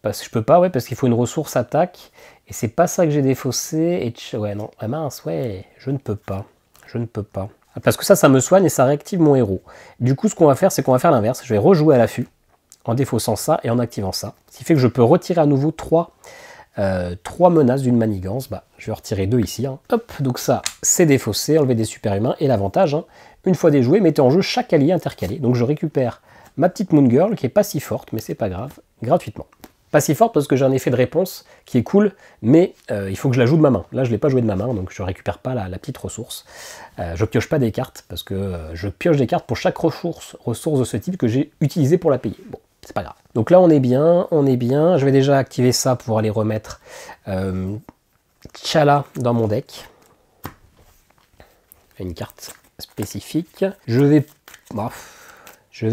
Je peux pas, ouais, parce qu'il faut une ressource attaque, et c'est pas ça que j'ai défaussé, et ouais, non, ah mince, ouais, je ne peux pas. Je ne peux pas. Parce que ça me soigne et ça réactive mon héros. Du coup, ce qu'on va faire, c'est qu'on va faire l'inverse. Je vais rejouer à l'affût, en défaussant ça et en activant ça. Ce qui fait que je peux retirer à nouveau 3 menaces d'une manigance. Bah, je vais retirer 2 ici. Hein. Hop, donc ça, c'est défaussé, enlever des super-humains. Et l'avantage, hein, une fois déjoué, mettez en jeu chaque allié intercalé. Donc je récupère ma petite Moon Girl, qui est pas si forte, mais c'est pas grave, gratuitement. Pas si forte parce que j'ai un effet de réponse qui est cool, mais il faut que je la joue de ma main. Là, je ne l'ai pas joué de ma main, donc je ne récupère pas la petite ressource. Je pioche pas des cartes, parce que je pioche des cartes pour chaque ressource de ce type que j'ai utilisé pour la payer. Bon, c'est pas grave. Donc là, on est bien, on est bien. Je vais déjà activer ça pour aller remettre T'Challa dans mon deck. Une carte spécifique. Je vais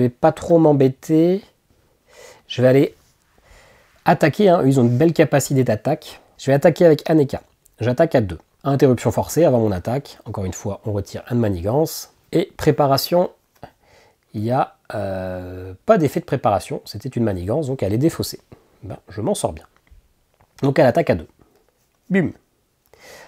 pas trop m'embêter. Je vais aller attaquer, hein. Ils ont une belle capacité d'attaque. Je vais attaquer avec Aneka. J'attaque à 2. Interruption forcée avant mon attaque. Encore une fois, on retire un de manigance. Et préparation, il n'y a pas d'effet de préparation. C'était une manigance, donc elle est défaussée. Ben, je m'en sors bien. Donc elle attaque à 2. Bum.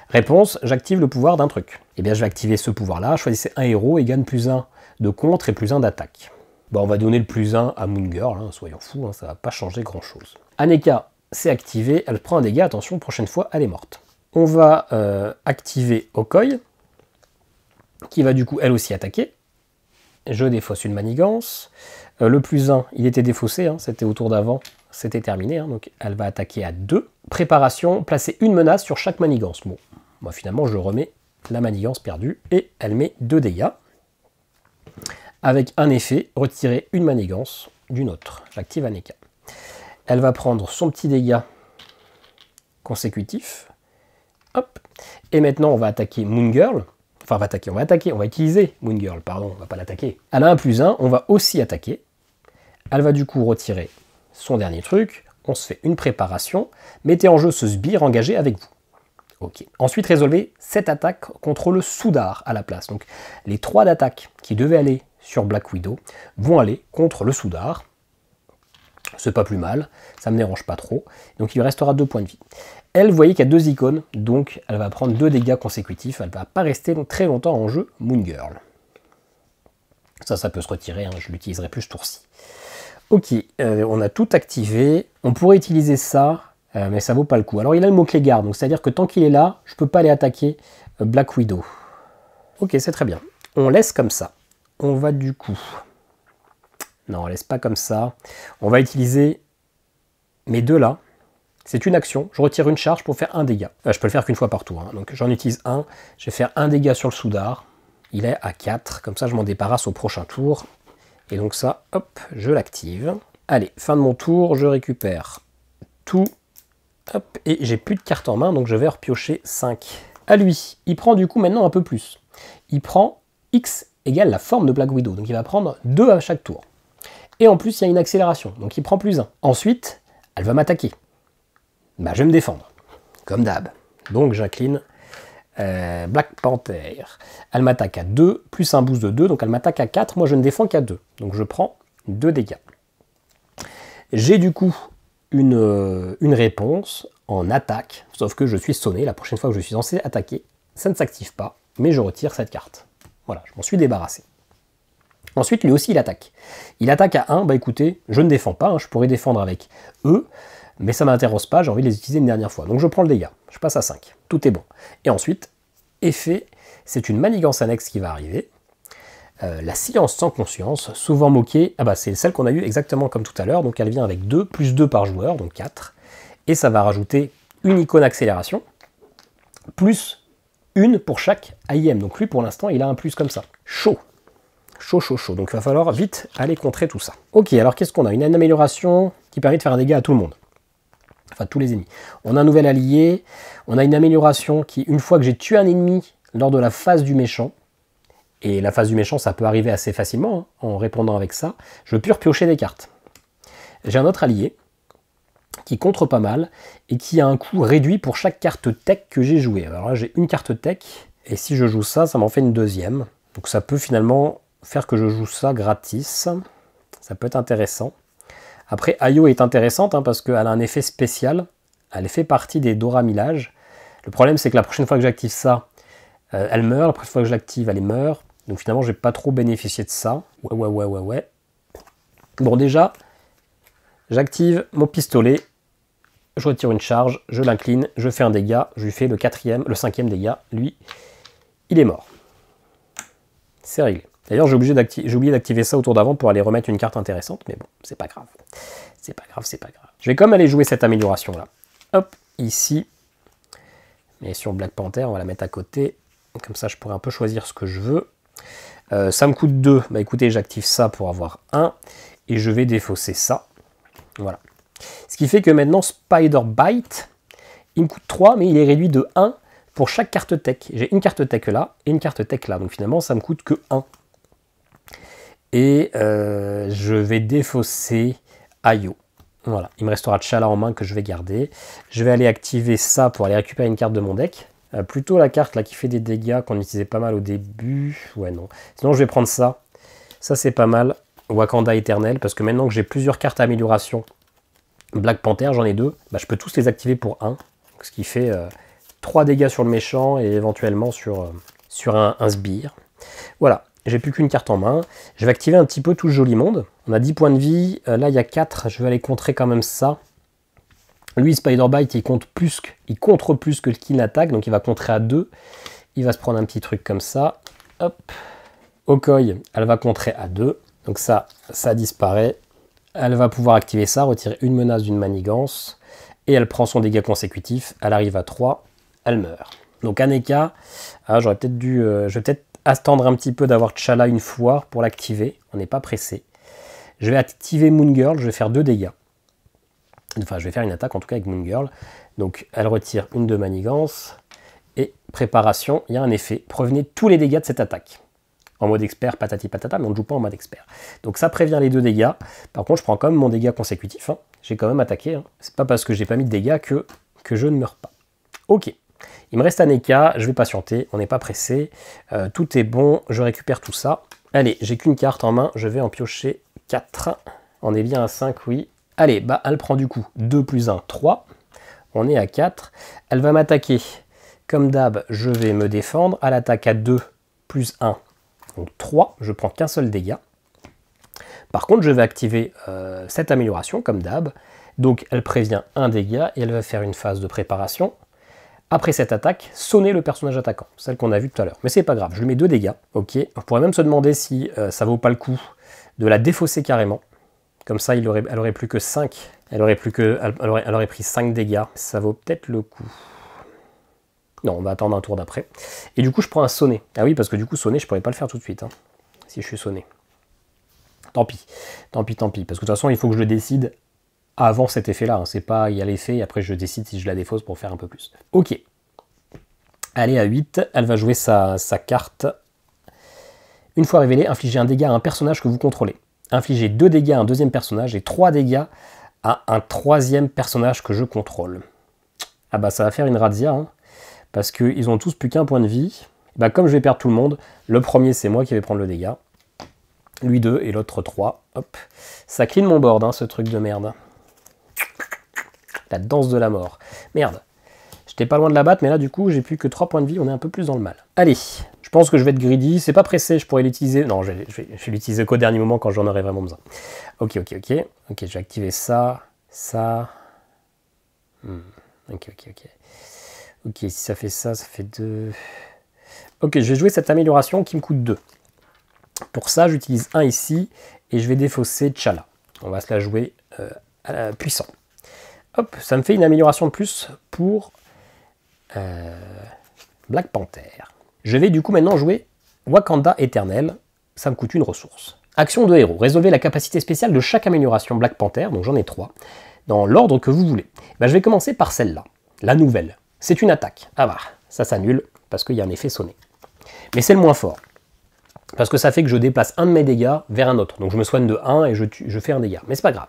Réponse, j'active le pouvoir d'un truc. Eh bien, je vais activer ce pouvoir-là. Choisissez un héros et gagne +1 de contre et +1 d'attaque. Bon, on va donner le +1 à Moon Girl, hein, soyons fous, hein, ça va pas changer grand-chose. Aneka, c'est activé, elle prend un dégât, attention, prochaine fois, elle est morte. On va activer Okoi, qui va du coup, elle aussi, attaquer. Je défausse une manigance. Le +1, il était défaussé, hein, c'était au tour d'avant, c'était terminé, hein, donc elle va attaquer à 2. Préparation, placer une menace sur chaque manigance. Bon, moi finalement, je remets la manigance perdue, et elle met 2 dégâts. Avec un effet, retirer une manigance d'une autre. J'active Aneka. Elle va prendre son petit dégât consécutif. Hop. Et maintenant, on va attaquer Moon Girl. Enfin, on va utiliser Moon Girl, pardon, on va pas l'attaquer. Elle a un +1, on va aussi attaquer. Elle va du coup retirer son dernier truc. On se fait une préparation. Mettez en jeu ce sbire engagé avec vous. Ok. Ensuite, résolvez cette attaque contre le Soudar à la place. Donc, les 3 d'attaque qui devaient aller sur Black Widow vont aller contre le Soudar. C'est pas plus mal, ça me dérange pas trop. Donc il lui restera 2 points de vie. Elle, vous voyez qu'il y a 2 icônes, donc elle va prendre 2 dégâts consécutifs. Elle va pas rester très longtemps en jeu Moon Girl. Ça peut se retirer, hein, je l'utiliserai plus ce tour-ci. Ok, on a tout activé. On pourrait utiliser ça, mais ça vaut pas le coup. Alors il a le mot-clé garde, donc c'est-à-dire que tant qu'il est là, je peux pas aller attaquer Black Widow. Ok, c'est très bien. On laisse comme ça. On va du coup... Non, on laisse pas comme ça. On va utiliser mes 2 là. C'est une action. Je retire une charge pour faire un dégât. Je peux le faire qu'une fois par tour. Hein. Donc j'en utilise un. Je vais faire un dégât sur le Soudar. Il est à 4. Comme ça, je m'en débarrasse au prochain tour. Et donc ça, hop, je l'active. Allez, fin de mon tour. Je récupère tout. Hop, et j'ai plus de cartes en main. Donc je vais repiocher 5. À lui, il prend du coup maintenant un peu plus. Il prend X égale la forme de Black Widow. Donc il va prendre 2 à chaque tour. Et en plus, il y a une accélération, donc il prend +1. Ensuite, elle va m'attaquer. Bah, je vais me défendre, comme d'hab. Donc j'incline Black Panther. Elle m'attaque à 2, plus un boost de 2, donc elle m'attaque à 4. Moi, je ne défends qu'à 2. Donc je prends 2 dégâts. J'ai du coup une réponse en attaque, sauf que je suis sonné. La prochaine fois que je suis censé attaquer, ça ne s'active pas, mais je retire cette carte. Voilà, je m'en suis débarrassé. Ensuite, lui aussi, il attaque. Il attaque à 1, bah écoutez, je ne défends pas, hein, je pourrais défendre avec eux, mais ça ne m'intéresse pas, j'ai envie de les utiliser une dernière fois. Donc je prends le dégât, je passe à 5, tout est bon. Et ensuite, effet, c'est une manigance annexe qui va arriver. La silence sans conscience, souvent moquée, ah bah c'est celle qu'on a eue exactement comme tout à l'heure, donc elle vient avec 2, plus 2 par joueur, donc 4. Et ça va rajouter une icône accélération, plus une pour chaque AIM. Donc lui, pour l'instant, il a un plus comme ça. Chaud. Chaud, chaud, chaud. Donc il va falloir vite aller contrer tout ça. Ok, alors qu'est-ce qu'on a? Une amélioration qui permet de faire un dégât à tout le monde. Enfin, tous les ennemis. On a un nouvel allié. On a une amélioration qui, une fois que j'ai tué un ennemi lors de la phase du méchant, et la phase du méchant, ça peut arriver assez facilement, hein, en répondant avec ça, je peux repiocher des cartes. J'ai un autre allié qui contre pas mal et qui a un coût réduit pour chaque carte tech que j'ai jouée. Alors là, j'ai une carte tech, et si je joue ça, ça m'en fait une deuxième. Donc ça peut finalement faire que je joue ça gratis. Ça peut être intéressant. Après, Ayo est intéressante hein, parce qu'elle a un effet spécial. Elle fait partie des Dora Milaje. Le problème, c'est que la prochaine fois que j'active ça, elle meurt. La prochaine fois que je l'active, elle meurt. Donc finalement, je n'ai pas trop bénéficié de ça. Ouais. Bon, déjà, j'active mon pistolet. Je retire une charge, je l'incline, je fais un dégât. Je lui fais le 5e dégât. Lui, il est mort. C'est réglé. D'ailleurs, j'ai oublié d'activer ça au tour d'avant pour aller remettre une carte intéressante, mais bon, c'est pas grave. C'est pas grave. Je vais quand même aller jouer cette amélioration-là. Hop, ici. Mais sur Black Panther, on va la mettre à côté. Comme ça, je pourrais un peu choisir ce que je veux. Ça me coûte 2. Bah écoutez, j'active ça pour avoir 1. Et je vais défausser ça. Voilà. Ce qui fait que maintenant, Spider Bite, il me coûte 3, mais il est réduit de 1 pour chaque carte tech. J'ai une carte tech là et une carte tech là. Donc finalement, ça me coûte que 1. Et je vais défausser Ayo. Voilà, il me restera T'Challa en main que je vais garder. Je vais aller activer ça pour aller récupérer une carte de mon deck. Plutôt la carte là qui fait des dégâts qu'on utilisait pas mal au début. Ouais, non. Sinon, je vais prendre ça. Ça, c'est pas mal. Wakanda Éternel, parce que maintenant que j'ai plusieurs cartes amélioration, Black Panther, j'en ai 2, bah, je peux tous les activer pour 1. Ce qui fait 3 dégâts sur le méchant et éventuellement sur un sbire. Voilà. J'ai plus qu'une carte en main. Je vais activer un petit peu tout ce joli monde. On a 10 points de vie. Là, il y a 4. Je vais aller contrer quand même ça. Lui, Spider-Bite, il contre plus que qu'il n'attaque. Donc, il va contrer à 2. Il va se prendre un petit truc comme ça. Hop. Okoi, elle va contrer à 2. Donc ça disparaît. Elle va pouvoir activer ça, retirer une menace d'une manigance. Et elle prend son dégât consécutif. Elle arrive à 3. Elle meurt. Donc, Aneka, j'aurais peut-être dû... je vais peut-être attendre un petit peu d'avoir T'Challa une fois pour l'activer. On n'est pas pressé. Je vais activer Moon Girl. Je vais faire 2 dégâts. Enfin, je vais faire une attaque en tout cas avec Moon Girl. Donc, elle retire une de manigance. Et préparation, il y a un effet. Prévenez tous les dégâts de cette attaque. En mode expert, patati patata, mais on ne joue pas en mode expert. Donc, ça prévient les 2 dégâts. Par contre, je prends quand même mon dégât consécutif. Hein. J'ai quand même attaqué. Hein. C'est pas parce que j'ai pas mis de dégâts que je ne meurs pas. Ok. Il me reste Aneka, je vais patienter, on n'est pas pressé. Tout est bon, je récupère tout ça. Allez, j'ai qu'une carte en main, je vais en piocher 4. On est bien à 5, oui. Allez, bah elle prend du coup 2 plus 1, 3. On est à 4. Elle va m'attaquer. Comme d'hab, je vais me défendre. Elle attaque à 2 plus 1, donc 3. Je prends qu'un seul dégât. Par contre, je vais activer cette amélioration, comme d'hab. Donc, elle prévient un dégât et elle va faire une phase de préparation. Après cette attaque, sonner le personnage attaquant, celle qu'on a vue tout à l'heure. Mais c'est pas grave, je lui mets 2 dégâts, ok. On pourrait même se demander si ça vaut pas le coup de la défausser carrément. Comme ça, elle aurait plus que 5. Elle aurait pris 5 dégâts. Ça vaut peut-être le coup. Non, on va attendre un tour d'après. Et du coup, je prends un sonner. Ah oui, parce que du coup, sonner, je pourrais pas le faire tout de suite, hein, si je suis sonné. Tant pis. Tant pis. Parce que de toute façon, il faut que je le décide avant cet effet-là, hein. C'est pas, il y a l'effet, et après je décide si je la défausse pour faire un peu plus. Ok. Elle est à 8, elle va jouer sa carte. Une fois révélée, infligez un dégât à un personnage que vous contrôlez. Infligez 2 dégâts à un deuxième personnage et 3 dégâts à un troisième personnage que je contrôle. Ah bah ça va faire une razzia, hein, parce qu'ils ont tous plus qu'un point de vie. Bah comme je vais perdre tout le monde, le premier c'est moi qui vais prendre le dégât. Lui 2 et l'autre 3. Hop. Ça clean mon board, hein, ce truc de merde. La danse de la mort. Merde. J'étais pas loin de la battre, mais là, du coup, j'ai plus que 3 points de vie. On est un peu plus dans le mal. Allez, je pense que je vais être greedy. C'est pas pressé, je pourrais l'utiliser. Non, je vais l'utiliser qu'au dernier moment quand j'en aurai vraiment besoin. Ok, je vais activer ça. Ça. Ok. Ok, si ça fait ça, ça fait 2. Ok, je vais jouer cette amélioration qui me coûte 2. Pour ça, j'utilise 1 ici et je vais défausser T'Challa. On va se la jouer puissant. Hop, ça me fait une amélioration de plus pour Black Panther. Je vais du coup maintenant jouer Wakanda Éternel. ça me coûte une ressource. Action de héros, résolvez la capacité spéciale de chaque amélioration Black Panther, donc j'en ai 3, dans l'ordre que vous voulez. Ben, je vais commencer par celle-là, la nouvelle. C'est une attaque. Ah bah, ça s'annule, parce qu'il y a un effet sonné. Mais c'est le moins fort. Parce que ça fait que je déplace un de mes dégâts vers un autre. Donc je me soigne de 1 et je fais un dégât. Mais c'est pas grave.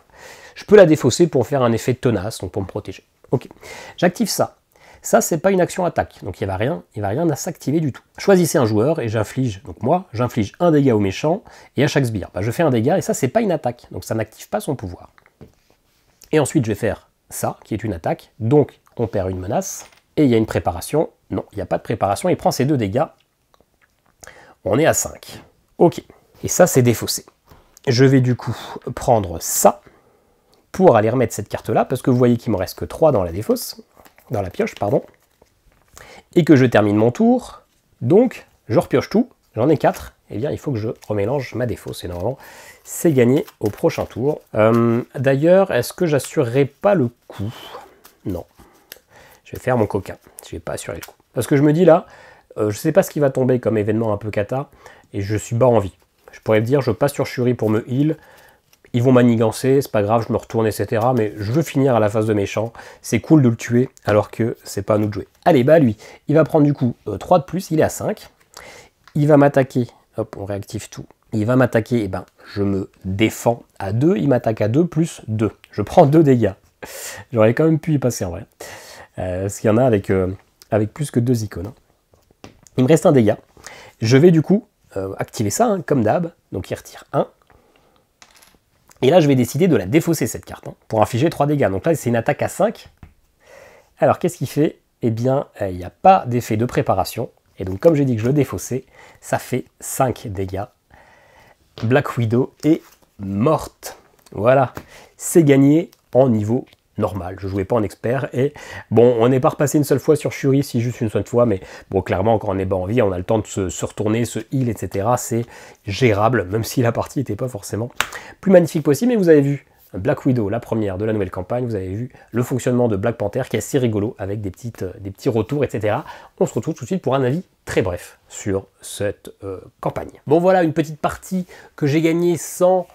Je peux la défausser pour faire un effet de tenace, donc pour me protéger. Ok. J'active ça. Ça, c'est pas une action attaque. Donc il va rien à s'activer du tout. Choisissez un joueur et j'inflige, donc moi, j'inflige un dégât au méchant et à chaque sbire. Bah, je fais un dégât et ça, c'est pas une attaque. Donc ça n'active pas son pouvoir. Et ensuite, je vais faire ça, qui est une attaque. Donc on perd une menace. Et il y a une préparation. Non, il n'y a pas de préparation. Il prend ses 2 dégâts. On est à 5. Ok. Et ça, c'est défaussé. Je vais du coup prendre ça pour aller remettre cette carte-là, parce que vous voyez qu'il me reste que 3 dans la défausse, dans la pioche, pardon, et que je termine mon tour. Donc, je repioche tout. J'en ai 4. Eh bien, il faut que je remélange ma défausse. Et normalement, c'est gagné au prochain tour. D'ailleurs, est-ce que j'assurerai pas le coup? Non. Je vais faire mon coquin. Je ne vais pas assurer le coup. Parce que je me dis là, je ne sais pas ce qui va tomber comme événement un peu cata, et je suis bas en vie. Je pourrais me dire, je passe sur Shuri pour me heal, ils vont manigancer, c'est pas grave, je me retourne, etc. Mais je veux finir à la phase de méchant, c'est cool de le tuer, alors que c'est pas à nous de jouer. Allez, bah lui, il va prendre du coup 3 de plus, il est à 5. Il va m'attaquer, hop, on réactive tout. Il va m'attaquer, et ben, je me défends à 2, il m'attaque à 2 plus 2. Je prends 2 dégâts. J'aurais quand même pu y passer en vrai. Parce qu'il y en a avec plus que 2 icônes. Hein. Il me reste un dégât. Je vais du coup activer ça, hein, comme d'hab. Donc il retire 1. Et là, je vais décider de la défausser, cette carte, hein, pour infliger 3 dégâts. Donc là, c'est une attaque à 5. Alors, qu'est-ce qu'il fait? Eh bien, il n'y a pas d'effet de préparation. Et donc, comme j'ai dit que je le défaussais, ça fait 5 dégâts. Black Widow est morte. Voilà, c'est gagné en niveau normal. Je jouais pas en expert et bon, on n'est pas repassé une seule fois sur Shuri, si juste une seule fois, mais bon, clairement, quand on est bas en vie, on a le temps de se retourner, se heal, etc. C'est gérable, même si la partie n'était pas forcément plus magnifique possible. Mais vous avez vu Black Widow, la première de la nouvelle campagne, vous avez vu le fonctionnement de Black Panther qui est assez rigolo avec des petits retours, etc. On se retrouve tout de suite pour un avis très bref sur cette campagne. Bon, voilà une petite partie que j'ai gagnée sans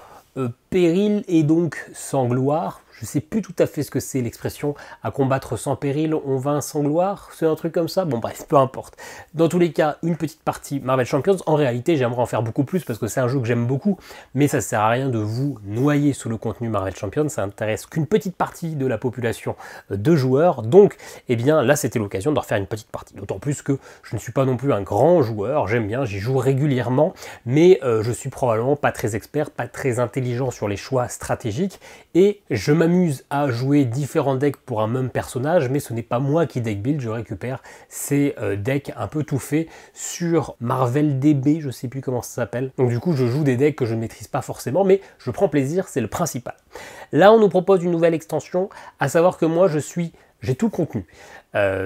péril et donc sans gloire. Je ne sais plus tout à fait ce que c'est l'expression à combattre sans péril, on vainc sans gloire, c'est un truc comme ça. Bon bref, peu importe. Dans tous les cas, une petite partie Marvel Champions. En réalité, j'aimerais en faire beaucoup plus parce que c'est un jeu que j'aime beaucoup, mais ça ne sert à rien de vous noyer sous le contenu Marvel Champions. Ça n'intéresse qu'une petite partie de la population de joueurs. Donc, eh bien là, c'était l'occasion de refaire une petite partie. D'autant plus que je ne suis pas non plus un grand joueur, j'aime bien, j'y joue régulièrement, mais je suis probablement pas très expert, pas très intelligent sur les choix stratégiques, et je m'amuse à jouer différents decks pour un même personnage, mais ce n'est pas moi qui deck build, je récupère ces decks un peu tout faits sur Marvel DB, je sais plus comment ça s'appelle. Donc du coup, je joue des decks que je ne maîtrise pas forcément, mais je prends plaisir, c'est le principal. Là, on nous propose une nouvelle extension, à savoir que moi, j'ai tout le contenu.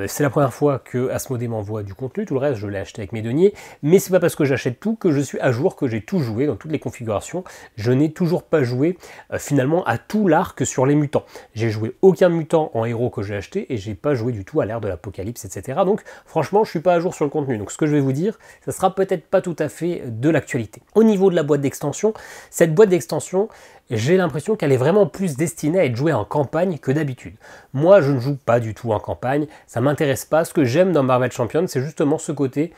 C'est la première fois que Asmodée m'envoie du contenu, tout le reste je l'ai acheté avec mes deniers, mais c'est pas parce que j'achète tout que je suis à jour, que j'ai tout joué dans toutes les configurations. Je n'ai toujours pas joué finalement à tout l'arc sur les mutants. J'ai joué aucun mutant en héros que j'ai acheté et j'ai pas joué du tout à l'ère de l'apocalypse, etc. Donc franchement je suis pas à jour sur le contenu, donc ce que je vais vous dire, ça sera peut-être pas tout à fait de l'actualité. Au niveau de la boîte d'extension, cette boîte d'extension, j'ai l'impression qu'elle est vraiment plus destinée à être jouée en campagne que d'habitude. Moi, je ne joue pas du tout en campagne, ça m'intéresse pas. Ce que j'aime dans Marvel Champions, c'est justement ce côté,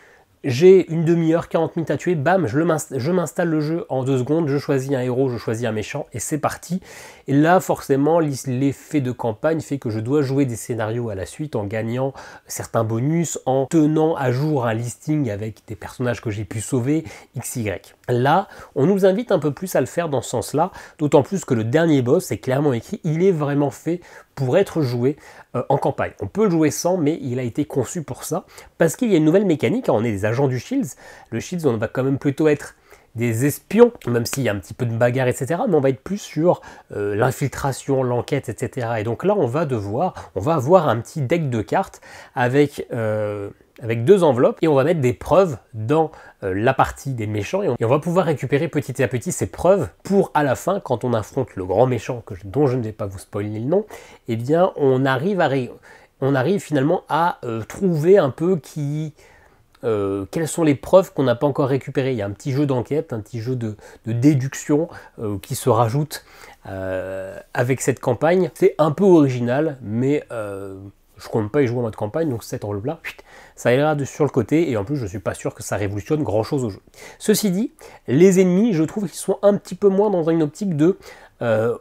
j'ai une demi-heure, 40 minutes à tuer, bam, je m'installe le jeu en 2 secondes, je choisis un héros, je choisis un méchant, et c'est parti. Et là, forcément, l'effet de campagne fait que je dois jouer des scénarios à la suite en gagnant certains bonus, en tenant à jour un listing avec des personnages que j'ai pu sauver, XY. Là, on nous invite un peu plus à le faire dans ce sens-là, d'autant plus que le dernier boss est clairement écrit, il est vraiment fait pour être joué en campagne. On peut le jouer sans, mais il a été conçu pour ça, parce qu'il y a une nouvelle mécanique, on est des agents du Shields. Le Shields, on va quand même plutôt être des espions, même s'il y a un petit peu de bagarre, etc. Mais on va être plus sur l'infiltration, l'enquête, etc. Et donc là, on va avoir un petit deck de cartes avec 2 enveloppes, et on va mettre des preuves dans la partie des méchants, et on va pouvoir récupérer petit à petit ces preuves pour, à la fin, quand on affronte le grand méchant, dont je ne vais pas vous spoiler le nom, eh bien, on arrive finalement à trouver un peu quelles sont les preuves qu'on n'a pas encore récupérées. Il y a un petit jeu d'enquête, un petit jeu de déduction qui se rajoute avec cette campagne. C'est un peu original, mais je compte pas y jouer en mode campagne, donc cet enveloppe-là, ça ira sur le côté, et en plus je suis pas sûr que ça révolutionne grand chose au jeu. Ceci dit, les ennemis, je trouve qu'ils sont un petit peu moins dans une optique de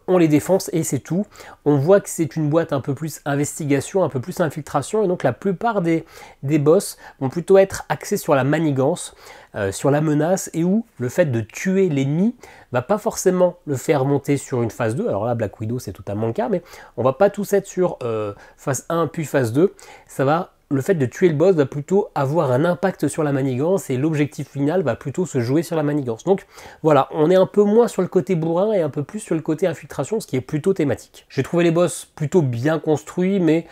on les défonce et c'est tout. On voit que c'est une boîte un peu plus investigation, un peu plus infiltration, et donc la plupart des boss vont plutôt être axés sur la manigance, sur la menace, et où le fait de tuer l'ennemi va pas forcément le faire monter sur une phase 2. Alors là, Black Widow, c'est totalement le cas, mais on va pas tous être sur phase 1 puis phase 2. Le fait de tuer le boss va plutôt avoir un impact sur la manigance, et l'objectif final va plutôt se jouer sur la manigance. Donc voilà, on est un peu moins sur le côté bourrin et un peu plus sur le côté infiltration, ce qui est plutôt thématique. J'ai trouvé les boss plutôt bien construits, mais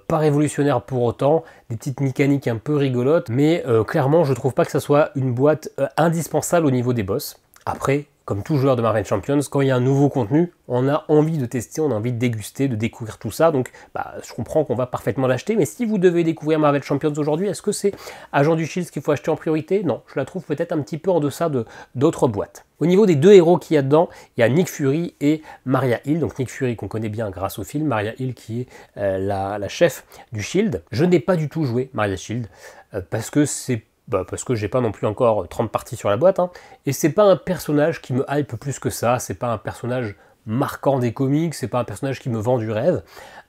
pas révolutionnaires pour autant, des petites mécaniques un peu rigolotes, mais clairement je trouve pas que ça soit une boîte indispensable au niveau des boss. Après, comme tout joueur de Marvel Champions, quand il y a un nouveau contenu, on a envie de tester, on a envie de déguster, de découvrir tout ça, donc je comprends qu'on va parfaitement l'acheter, mais si vous devez découvrir Marvel Champions aujourd'hui, est-ce que c'est Agent du Shield qu'il faut acheter en priorité? Non, je la trouve peut-être un petit peu en deçà d'autres boîtes. Au niveau des deux héros qu'il y a dedans, il y a Nick Fury et Maria Hill. Donc Nick Fury qu'on connaît bien grâce au film, Maria Hill qui est la chef du Shield. Je n'ai pas du tout joué Maria Shield parce que j'ai pas non plus encore 30 parties sur la boîte, hein, et c'est pas un personnage qui me hype plus que ça, c'est pas un personnage marquant des comics, c'est pas un personnage qui me vend du rêve.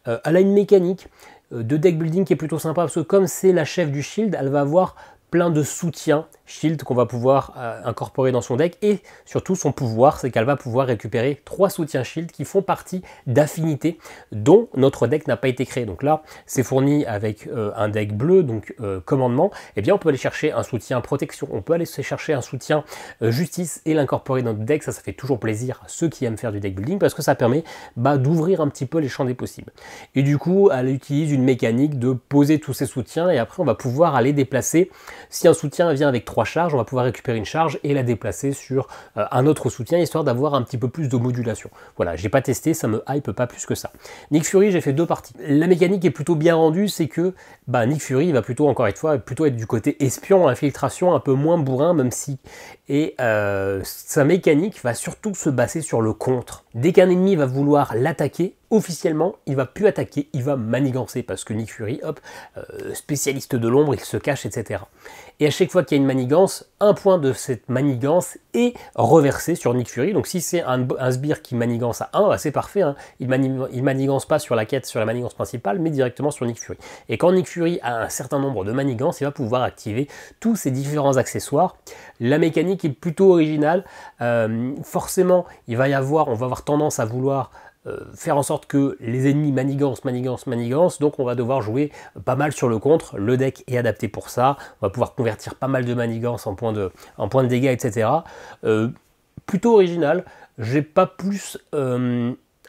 Elle a une mécanique de deck building qui est plutôt sympa, parce que comme c'est la chef du Shield, elle va avoir plein de soutiens Shield qu'on va pouvoir incorporer dans son deck, et surtout son pouvoir, c'est qu'elle va pouvoir récupérer 3 soutiens Shield qui font partie d'affinités dont notre deck n'a pas été créé. Donc là, c'est fourni avec un deck bleu, donc commandement, et bien on peut aller chercher un soutien protection, on peut aller chercher un soutien justice et l'incorporer dans notre deck. Ça fait toujours plaisir à ceux qui aiment faire du deck building, parce que ça permet d'ouvrir un petit peu les champs des possibles. Et du coup, elle utilise une mécanique de poser tous ces soutiens, et après on va pouvoir aller déplacer. Si un soutien vient avec 3 charges, on va pouvoir récupérer une charge et la déplacer sur un autre soutien, histoire d'avoir un petit peu plus de modulation. Voilà, j'ai pas testé, ça me hype pas plus que ça. Nick Fury, j'ai fait 2 parties. La mécanique est plutôt bien rendue, c'est que Nick Fury va plutôt, encore une fois, plutôt être du côté espion, infiltration, un peu moins bourrin, même si... Et sa mécanique va surtout se baser sur le contre. Dès qu'un ennemi va vouloir l'attaquer, officiellement, il va plus attaquer, il va manigancer, parce que Nick Fury, hop, spécialiste de l'ombre, il se cache, etc. Et à chaque fois qu'il y a une manigance, un point de cette manigance est reversé sur Nick Fury. Donc si c'est un sbire qui manigance à 1, c'est parfait, hein. Il manigance pas sur la quête, sur la manigance principale, mais directement sur Nick Fury. Et quand Nick Fury a un certain nombre de manigances, il va pouvoir activer tous ces différents accessoires. La mécanique est plutôt originale. Forcément, on va avoir tendance à vouloir faire en sorte que les ennemis manigancent, donc on va devoir jouer pas mal sur le contre. Le deck est adapté pour ça, on va pouvoir convertir pas mal de manigances en points de dégâts, etc. Plutôt original, j'ai pas plus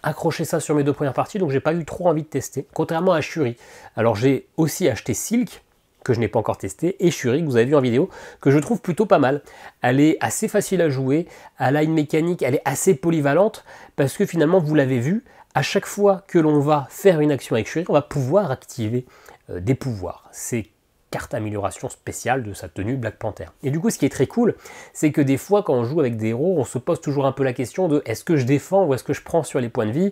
accroché ça sur mes 2 premières parties, donc j'ai pas eu trop envie de tester, contrairement à Shuri. Alors j'ai aussi acheté Silk, que je n'ai pas encore testé, et Shuri, que vous avez vu en vidéo, que je trouve plutôt pas mal. Elle est assez facile à jouer, elle a une mécanique, elle est assez polyvalente, parce que finalement, vous l'avez vu, à chaque fois que l'on va faire une action avec Shuri, on va pouvoir activer des pouvoirs. C'est carte amélioration spéciale de sa tenue Black Panther. Et du coup, ce qui est très cool, c'est que des fois, quand on joue avec des héros, on se pose toujours un peu la question de est-ce que je défends ou est-ce que je prends sur les points de vie,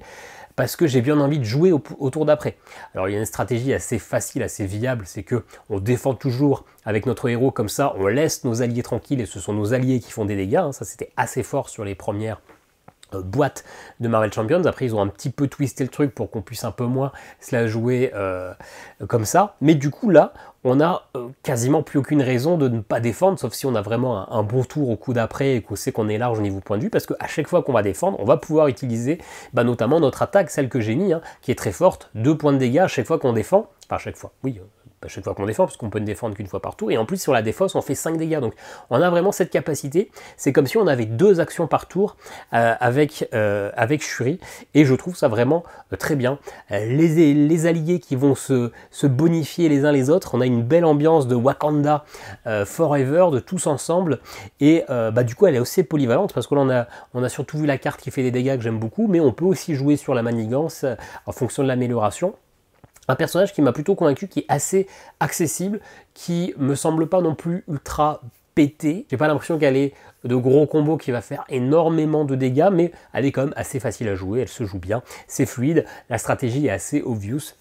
parce que j'ai bien envie de jouer au tour d'après. Alors il y a une stratégie assez facile, assez viable, c'est que on défend toujours avec notre héros, comme ça on laisse nos alliés tranquilles, et ce sont nos alliés qui font des dégâts, hein. Ça c'était assez fort sur les premières boîte de Marvel Champions. Après ils ont un petit peu twisté le truc pour qu'on puisse un peu moins se la jouer comme ça, mais du coup là on a quasiment plus aucune raison de ne pas défendre, sauf si on a vraiment un bon tour au coup d'après et qu'on sait qu'on est large au niveau point de vue, parce qu'à chaque fois qu'on va défendre, on va pouvoir utiliser notamment notre attaque, celle que j'ai mis, hein, qui est très forte, 2 points de dégâts à chaque fois qu'on défend, enfin à chaque fois, oui, à chaque fois qu'on défend, parce qu'on peut ne défendre qu'une fois par tour, et en plus sur la défausse on fait 5 dégâts, donc on a vraiment cette capacité. C'est comme si on avait 2 actions par tour avec Shuri, et je trouve ça vraiment très bien. Les alliés qui vont se bonifier les uns les autres, on a une belle ambiance de Wakanda Forever, de tous ensemble, et du coup elle est aussi polyvalente, parce que là on a surtout vu la carte qui fait des dégâts que j'aime beaucoup, mais on peut aussi jouer sur la manigance en fonction de l'amélioration. Un personnage qui m'a plutôt convaincu, qui est assez accessible, qui me semble pas non plus ultra pété. J'ai pas l'impression qu'elle ait de gros combos qui va faire énormément de dégâts, mais elle est quand même assez facile à jouer, elle se joue bien, c'est fluide, la stratégie est assez obvious.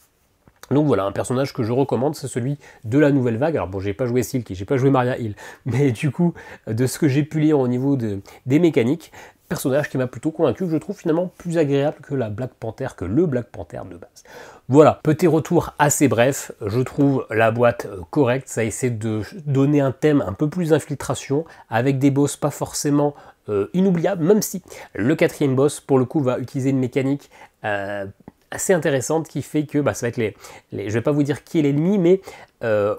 Donc voilà, un personnage que je recommande, c'est celui de la nouvelle vague. Alors bon, j'ai pas joué Silk et j'ai pas joué Maria Hill, mais du coup, de ce que j'ai pu lire au niveau des mécaniques, personnage qui m'a plutôt convaincu, que je trouve finalement plus agréable que la Black Panther, que le Black Panther de base. Voilà, petit retour assez bref, je trouve la boîte correcte, ça essaie de donner un thème un peu plus infiltration, avec des boss pas forcément inoubliables, même si le quatrième boss, pour le coup, va utiliser une mécanique assez intéressante qui fait que ça va être je vais pas vous dire qui est l'ennemi, mais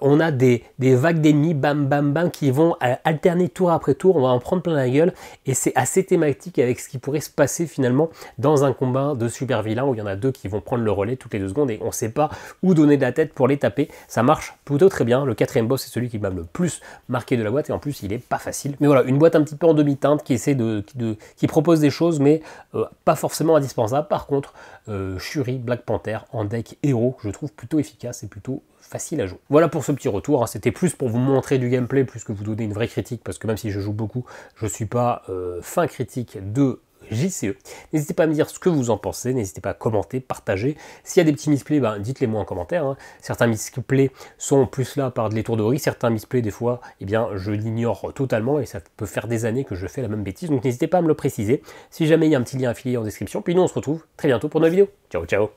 on a des vagues d'ennemis, bam bam bam, qui vont alterner tour après tour, on va en prendre plein la gueule, et c'est assez thématique avec ce qui pourrait se passer finalement dans un combat de super vilains où il y en a deux qui vont prendre le relais toutes les 2 secondes et on sait pas où donner de la tête pour les taper. Ça marche plutôt très bien. Le quatrième boss, c'est celui qui m'a le plus marqué de la boîte, et en plus il est pas facile. Mais voilà, une boîte un petit peu en demi-teinte qui essaie qui propose des choses, mais pas forcément indispensables. Par contre, Shuri, Black Panther en deck héros, je trouve plutôt efficace et plutôt facile à jouer. Voilà pour ce petit retour, hein. C'était plus pour vous montrer du gameplay, plus que vous donner une vraie critique, parce que même si je joue beaucoup, je ne suis pas fin critique de JCE. N'hésitez pas à me dire ce que vous en pensez, n'hésitez pas à commenter, partager. S'il y a des petits misplays, dites-les moi en commentaire, hein. Certains misplays sont plus là par de l'étourderie, certains misplays, des fois, je l'ignore totalement, et ça peut faire des années que je fais la même bêtise, donc n'hésitez pas à me le préciser. Si jamais il y a un petit lien affilié en description, puis nous on se retrouve très bientôt pour une nouvelle vidéo. Ciao, ciao!